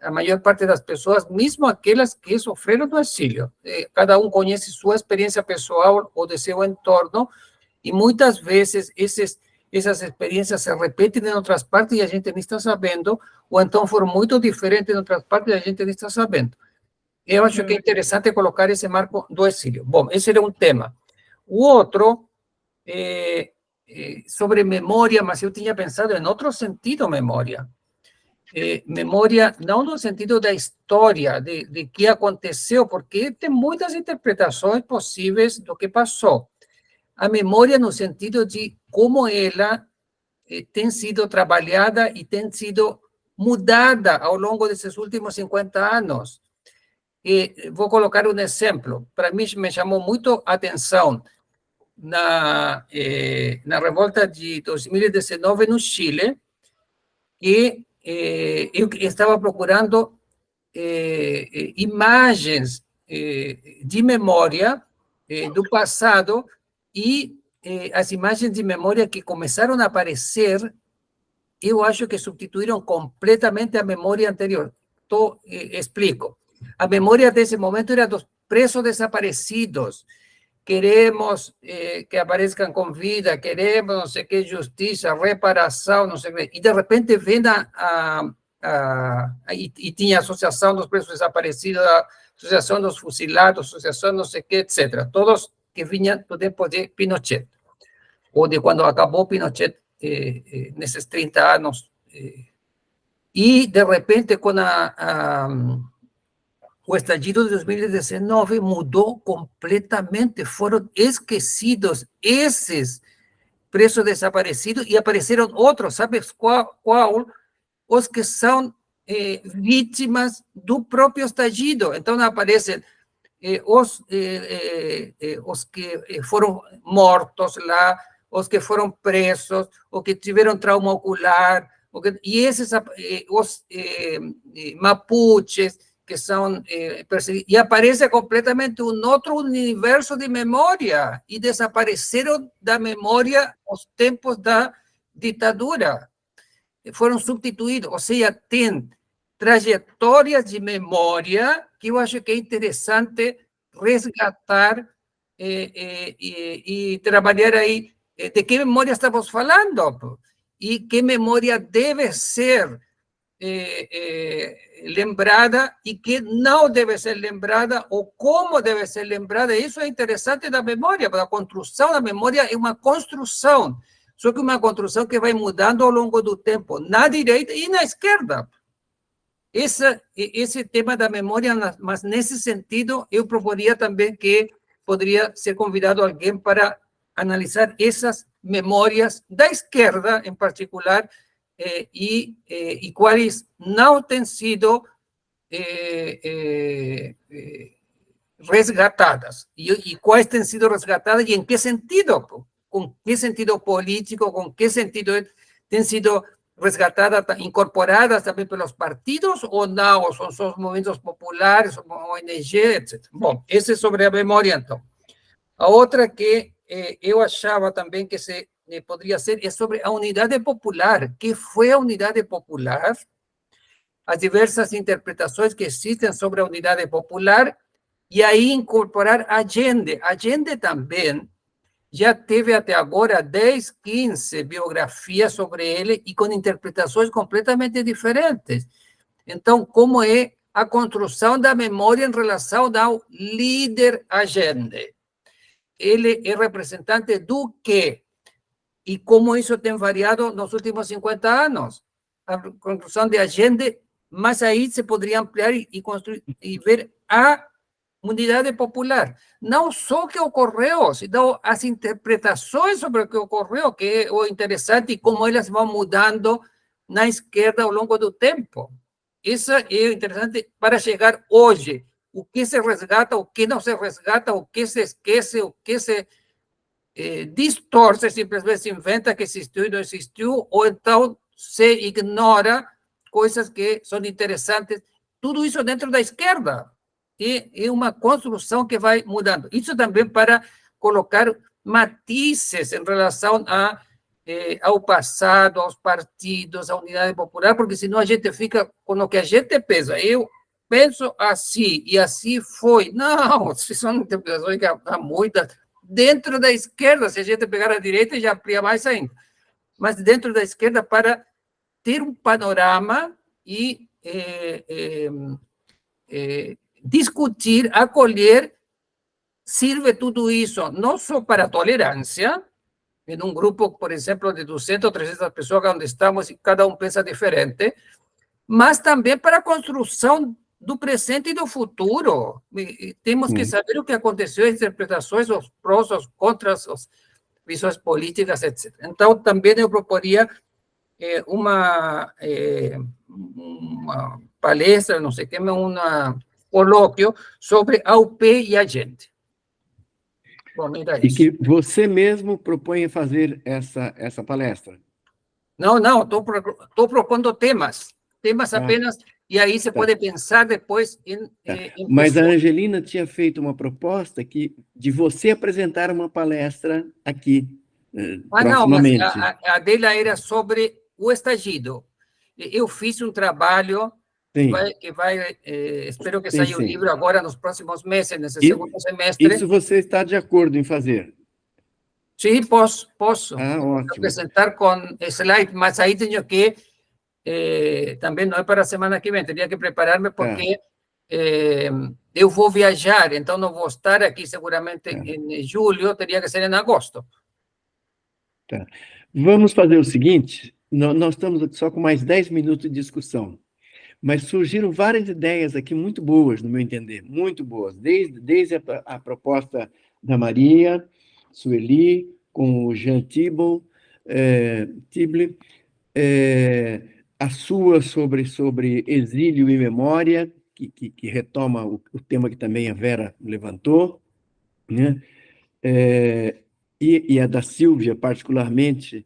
a maior parte das pessoas, mesmo aquelas que sofreram no exílio. Cada um conhece sua experiência pessoal ou de seu entorno, e muitas vezes essas experiências se repetem em outras partes e a gente nem está sabendo, ou então foram muito diferentes em outras partes e a gente nem está sabendo. Eu acho que é interessante colocar esse marco do exílio. Bom, esse era um tema. O outro, sobre memória, mas eu tinha pensado em outro sentido, memória. Memória, não no sentido da história, de que aconteceu, porque tem muitas interpretações possíveis do que passou. A memória no sentido de como ela tem sido trabalhada e tem sido mudada ao longo desses últimos 50 anos. Vou colocar um exemplo. Para mim, me chamou muito a atenção na revolta de 2019 no Chile, que eu estava procurando imagens de memória do passado, e as imagens de memória que começaram a aparecer, eu acho que substituíram completamente a memória anterior. Explico. A memória desse momento era dos presos desaparecidos. Queremos que apareçam com vida, queremos não sei que, justiça, reparação, não sei o que. E, de repente, vem e tinha a Associação dos Presos Desaparecidos, a Associação dos Fuzilados, a Associação não sei o que, etc. Todos que vinham do tempo de Pinochet, ou de quando acabou Pinochet, nesses 30 anos. E, de repente, com o estallido de 2019 mudou completamente, foram esquecidos esses presos desaparecidos e apareceram outros, sabe qual? Os que são vítimas do próprio estallido. Então, aparecem os que foram mortos lá, os que foram presos, os que tiveram trauma ocular, e esses, os mapuches, que são perseguidos, e aparece completamente um outro universo de memória, e desapareceram da memória os tempos da ditadura, foram substituídos, ou seja, tem trajetórias de memória que eu acho que é interessante resgatar e trabalhar aí de que memória estamos falando, e que memória deve ser lembrada e que não deve ser lembrada, ou como deve ser lembrada. Isso é interessante da memória, porque a construção da memória é uma construção. só que uma construção que vai mudando ao longo do tempo, na direita e na esquerda. Esse tema da memória, mas nesse sentido, eu proporia também que poderia ser convidado alguém para analisar essas memórias da esquerda, em particular, e quais não têm sido resgatadas, e quais têm sido resgatadas e em que sentido, com que sentido político, com que sentido têm sido resgatadas, incorporadas também pelos partidos ou não, ou são só os movimentos populares, ONG, etc. Bom, esse é sobre a memória, então. A outra que eu achava também que poderia ser é sobre a unidade popular. Que foi a unidade popular? As diversas interpretações que existem sobre a unidade popular, e aí incorporar Allende. Allende também já teve até agora 10, 15 biografias sobre ele e com interpretações completamente diferentes. Então, como é a construção da memória em relação ao líder Allende? Ele é representante do quê? E como isso tem variado nos últimos 50 anos? A construção de Allende, mas aí se poderia ampliar e construir e ver a unidade popular. Não só o que ocorreu, senão as interpretações sobre o que ocorreu, que é o interessante, e como elas vão mudando na esquerda ao longo do tempo. Isso é interessante para chegar hoje. O que se resgata, o que não se resgata, o que se esquece, o que se distorce, simplesmente se inventa que existiu e não existiu, ou então se ignora coisas que são interessantes. Tudo isso dentro da esquerda. E é uma construção que vai mudando. Isso também para colocar matizes em relação ao passado, aos partidos, à unidade popular, porque senão a gente fica com o que a gente pensa. Eu penso assim, e assim foi. Não, são interpretações que há muitas. Dentro da esquerda, se a gente pegar a direita, já amplia mais ainda. Mas dentro da esquerda, para ter um panorama e discutir, acolher, sirve tudo isso não só para a tolerância, em um grupo, por exemplo, de 200 ou 300 pessoas, onde estamos e cada um pensa diferente, mas também para a construção do presente e do futuro. E temos que saber o que aconteceu, as interpretações, os prós, os contras, as visões políticas, etc. Então, também eu proporia uma palestra, não sei o que, colóquio sobre a UP e a gente. Bom, era E isso. que você mesmo propõe fazer essa palestra? Não, estou propondo temas apenas, e aí você pode pensar depois em Mas a pessoas. Angelina tinha feito uma proposta de você apresentar uma palestra aqui, Não, mas proximamente. a dela era sobre o estagido. Eu fiz um trabalho que vai espero que saia o livro agora nos próximos meses, nesse segundo semestre. Isso você está de acordo em fazer? Sim, posso. Ótimo. Apresentar com slide, mas aí tenho que, também não é para a semana que vem, teria que preparar-me porque eu vou viajar, então não vou estar aqui seguramente em julho, teria que ser em agosto. Tá. Vamos fazer o seguinte, nós estamos aqui só com mais 10 minutos de discussão, mas surgiram várias ideias aqui muito boas, no meu entender, muito boas, desde a proposta da Maria Sueli, com o Jean Tible, a sua sobre exílio e memória, que retoma o tema que também a Vera levantou, né? E a da Sílvia, particularmente,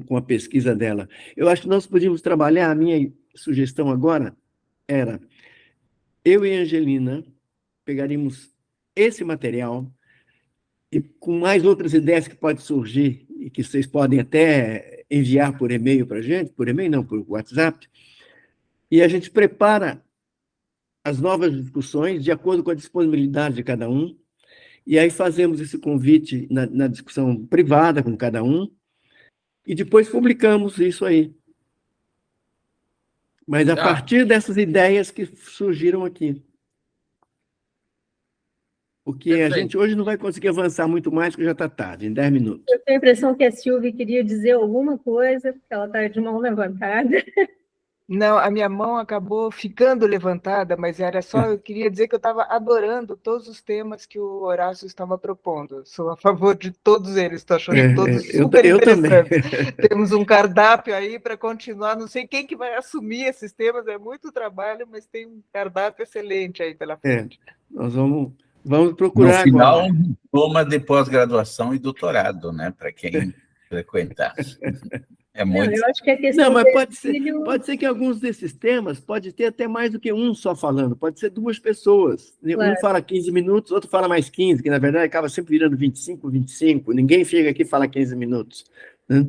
com a pesquisa dela. Eu acho que nós podíamos trabalhar, a minha sugestão agora era, eu e a Angelina pegaríamos esse material e com mais outras ideias que podem surgir e que vocês podem até enviar por e-mail para a gente, por e-mail não, por WhatsApp, e a gente prepara as novas discussões de acordo com a disponibilidade de cada um, e aí fazemos esse convite na discussão privada com cada um, e depois publicamos isso aí. Mas a partir dessas ideias que surgiram aqui. porque a Perfeito. gente hoje não vai conseguir avançar muito mais, porque já está tarde, em 10 minutos. Eu tenho a impressão que a Silvia queria dizer alguma coisa, porque ela está de mão levantada. Não, a minha mão acabou ficando levantada, mas era só, eu queria dizer que eu estava adorando todos os temas que o Horácio estava propondo. Sou a favor de todos eles, estou achando todos super eu também. interessantes. Temos um cardápio aí para continuar, não sei quem que vai assumir esses temas, é muito trabalho, mas tem um cardápio excelente aí pela frente. Nós vamos No procurar final, agora. diploma de pós-graduação e doutorado, né? Para quem frequentar. É Não, muito. eu acho que a questão Não, mas do pode exílio... ser que alguns desses temas pode ter até mais do que um só falando, pode ser duas pessoas. Claro. Um fala 15 minutos, outro fala mais 15, que na verdade acaba sempre virando 25, 25. Ninguém chega aqui e fala 15 minutos. Né?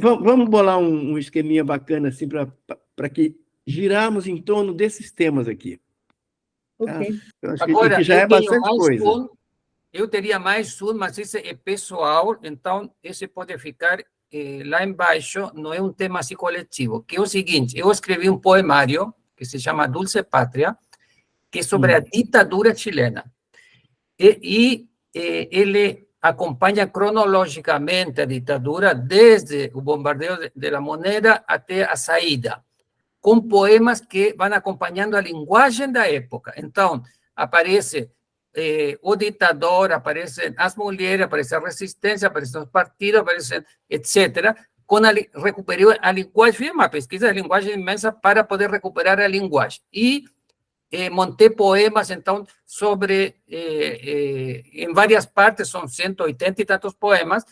Vamos bolar um esqueminha bacana assim para que girarmos em torno desses temas aqui. Tá? Ok. Eu acho Agora, que já é eu tenho bastante mais coisa. eu teria mais um, mas esse é pessoal, então esse pode ficar lá embaixo, não é um tema assim coletivo, que é o seguinte, eu escrevi um poemário que se chama Dulce Pátria, que é sobre a ditadura chilena. E ele acompanha cronologicamente a ditadura desde o bombardeio de La Moneda até a saída, com poemas que vão acompanhando a linguagem da época. Então, aparece o ditador, aparecem as mulheres, aparece a resistência, aparecem os partidos, aparecem etc. Recuperei a linguagem, fiz uma pesquisa de linguagem imensa para poder recuperar a linguagem. E montei poemas, então, sobre, em várias partes, são 180 e tantos poemas.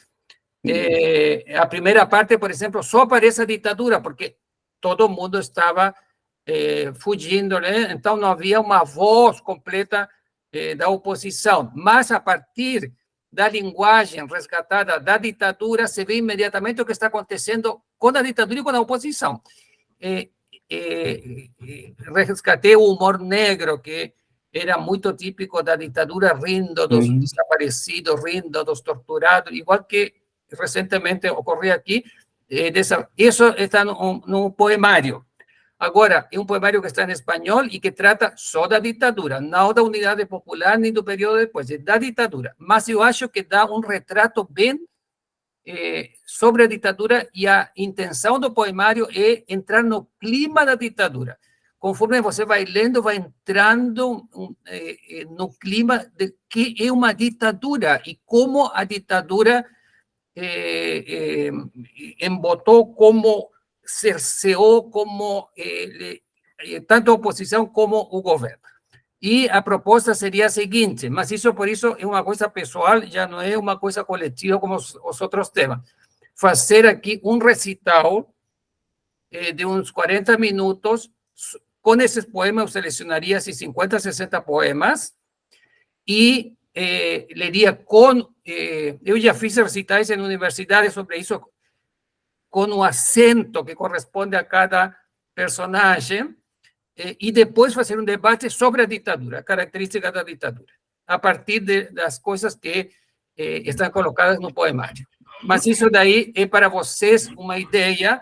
A primeira parte, por exemplo, só aparece a ditadura, porque todo mundo estava fugindo, né? Então não havia uma voz completa da oposição. Mas a partir da linguagem resgatada da ditadura, se vê imediatamente o que está acontecendo com a ditadura e com a oposição. Resgatei o humor negro, que era muito típico da ditadura, rindo dos desaparecidos, rindo dos torturados, igual que recentemente ocorreu aqui. Isso está no poemário. Agora, é um poemário que está em espanhol e que trata só da ditadura, não da unidade popular nem do período depois, é da ditadura. Mas eu acho que dá um retrato bem sobre a ditadura, e a intenção do poemário é entrar no clima da ditadura. Conforme você vai lendo, vai entrando no clima de que é uma ditadura e como a ditadura embotou, como cerceou, como tanto a oposição como o governo. E a proposta seria a seguinte, mas isso, por isso, é uma coisa pessoal, já não é uma coisa coletiva como os outros temas. Fazer aqui um recital de uns 40 minutos, com esses poemas, eu selecionaria 50, 60 poemas, e leria com... eu já fiz recitais em universidades sobre isso, com um acento que corresponde a cada personagem, e depois fazer um debate sobre a ditadura, a característica da ditadura, a partir das coisas que estão colocadas no poemário. Mas isso daí é para vocês uma ideia,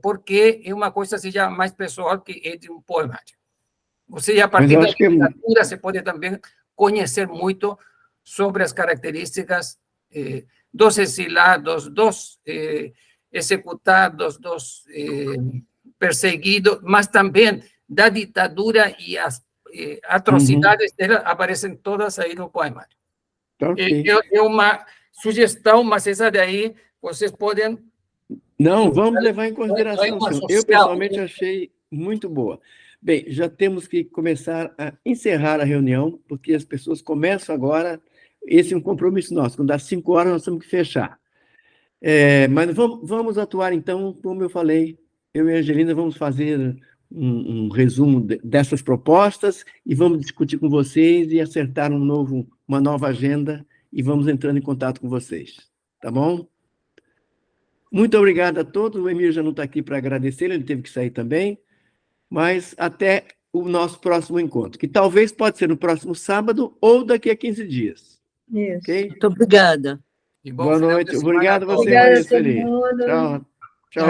porque é uma coisa assim, já mais pessoal, que é de um poemário. Você, a partir da literatura, você pode também conhecer muito sobre as características dos exilados, dos executados, dos perseguidos, mas também da ditadura, e as atrocidades dela aparecem todas aí no poemário. Okay. É uma sugestão, mas essa daí vocês podem... Não, vamos levar em consideração, senhor. Eu, pessoalmente, achei muito boa. Bem, já temos que começar a encerrar a reunião, porque as pessoas começam agora. Esse é um compromisso nosso. Quando dá 5 horas, nós temos que fechar. Mas vamos atuar, então, como eu falei, eu e a Angelina vamos fazer um resumo dessas propostas e vamos discutir com vocês e acertar uma nova agenda, e vamos entrando em contato com vocês. Tá bom? Muito obrigado a todos. O Emílio já não está aqui para agradecer, ele teve que sair também. Mas até o nosso próximo encontro, que talvez pode ser no próximo sábado ou daqui a 15 dias. Isso. Okay? Muito obrigada. Boa noite. Obrigado a você, Obrigada, Feliz. Tchau.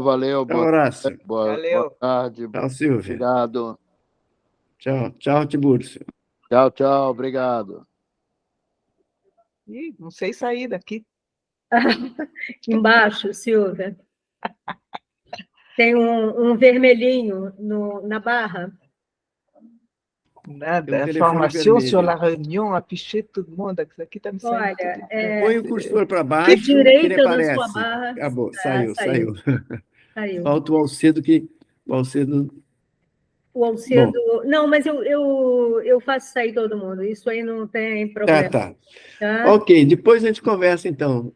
Valeu. Tchau, Horácio. Boa tarde. Tchau, Silvia. Obrigado. Tchau, tchau, Tiburcio. Tchau, tchau, obrigado. Ih, não sei sair daqui. Embaixo, Silvia. Tem um vermelhinho na barra. Nada, Tem um telefone information sur vermelho. la réunion, affiché tout le monde. Isso aqui está me saindo Olha, tudo. Põe o cursor para baixo, que direita nem da aparece. sua barra. Acabou, saiu. Saiu. Falta o Alcedo, o Alcedo... O Alcedo... Não, mas eu faço sair todo mundo. Isso aí não tem problema. Tá. Ok, depois a gente conversa, então.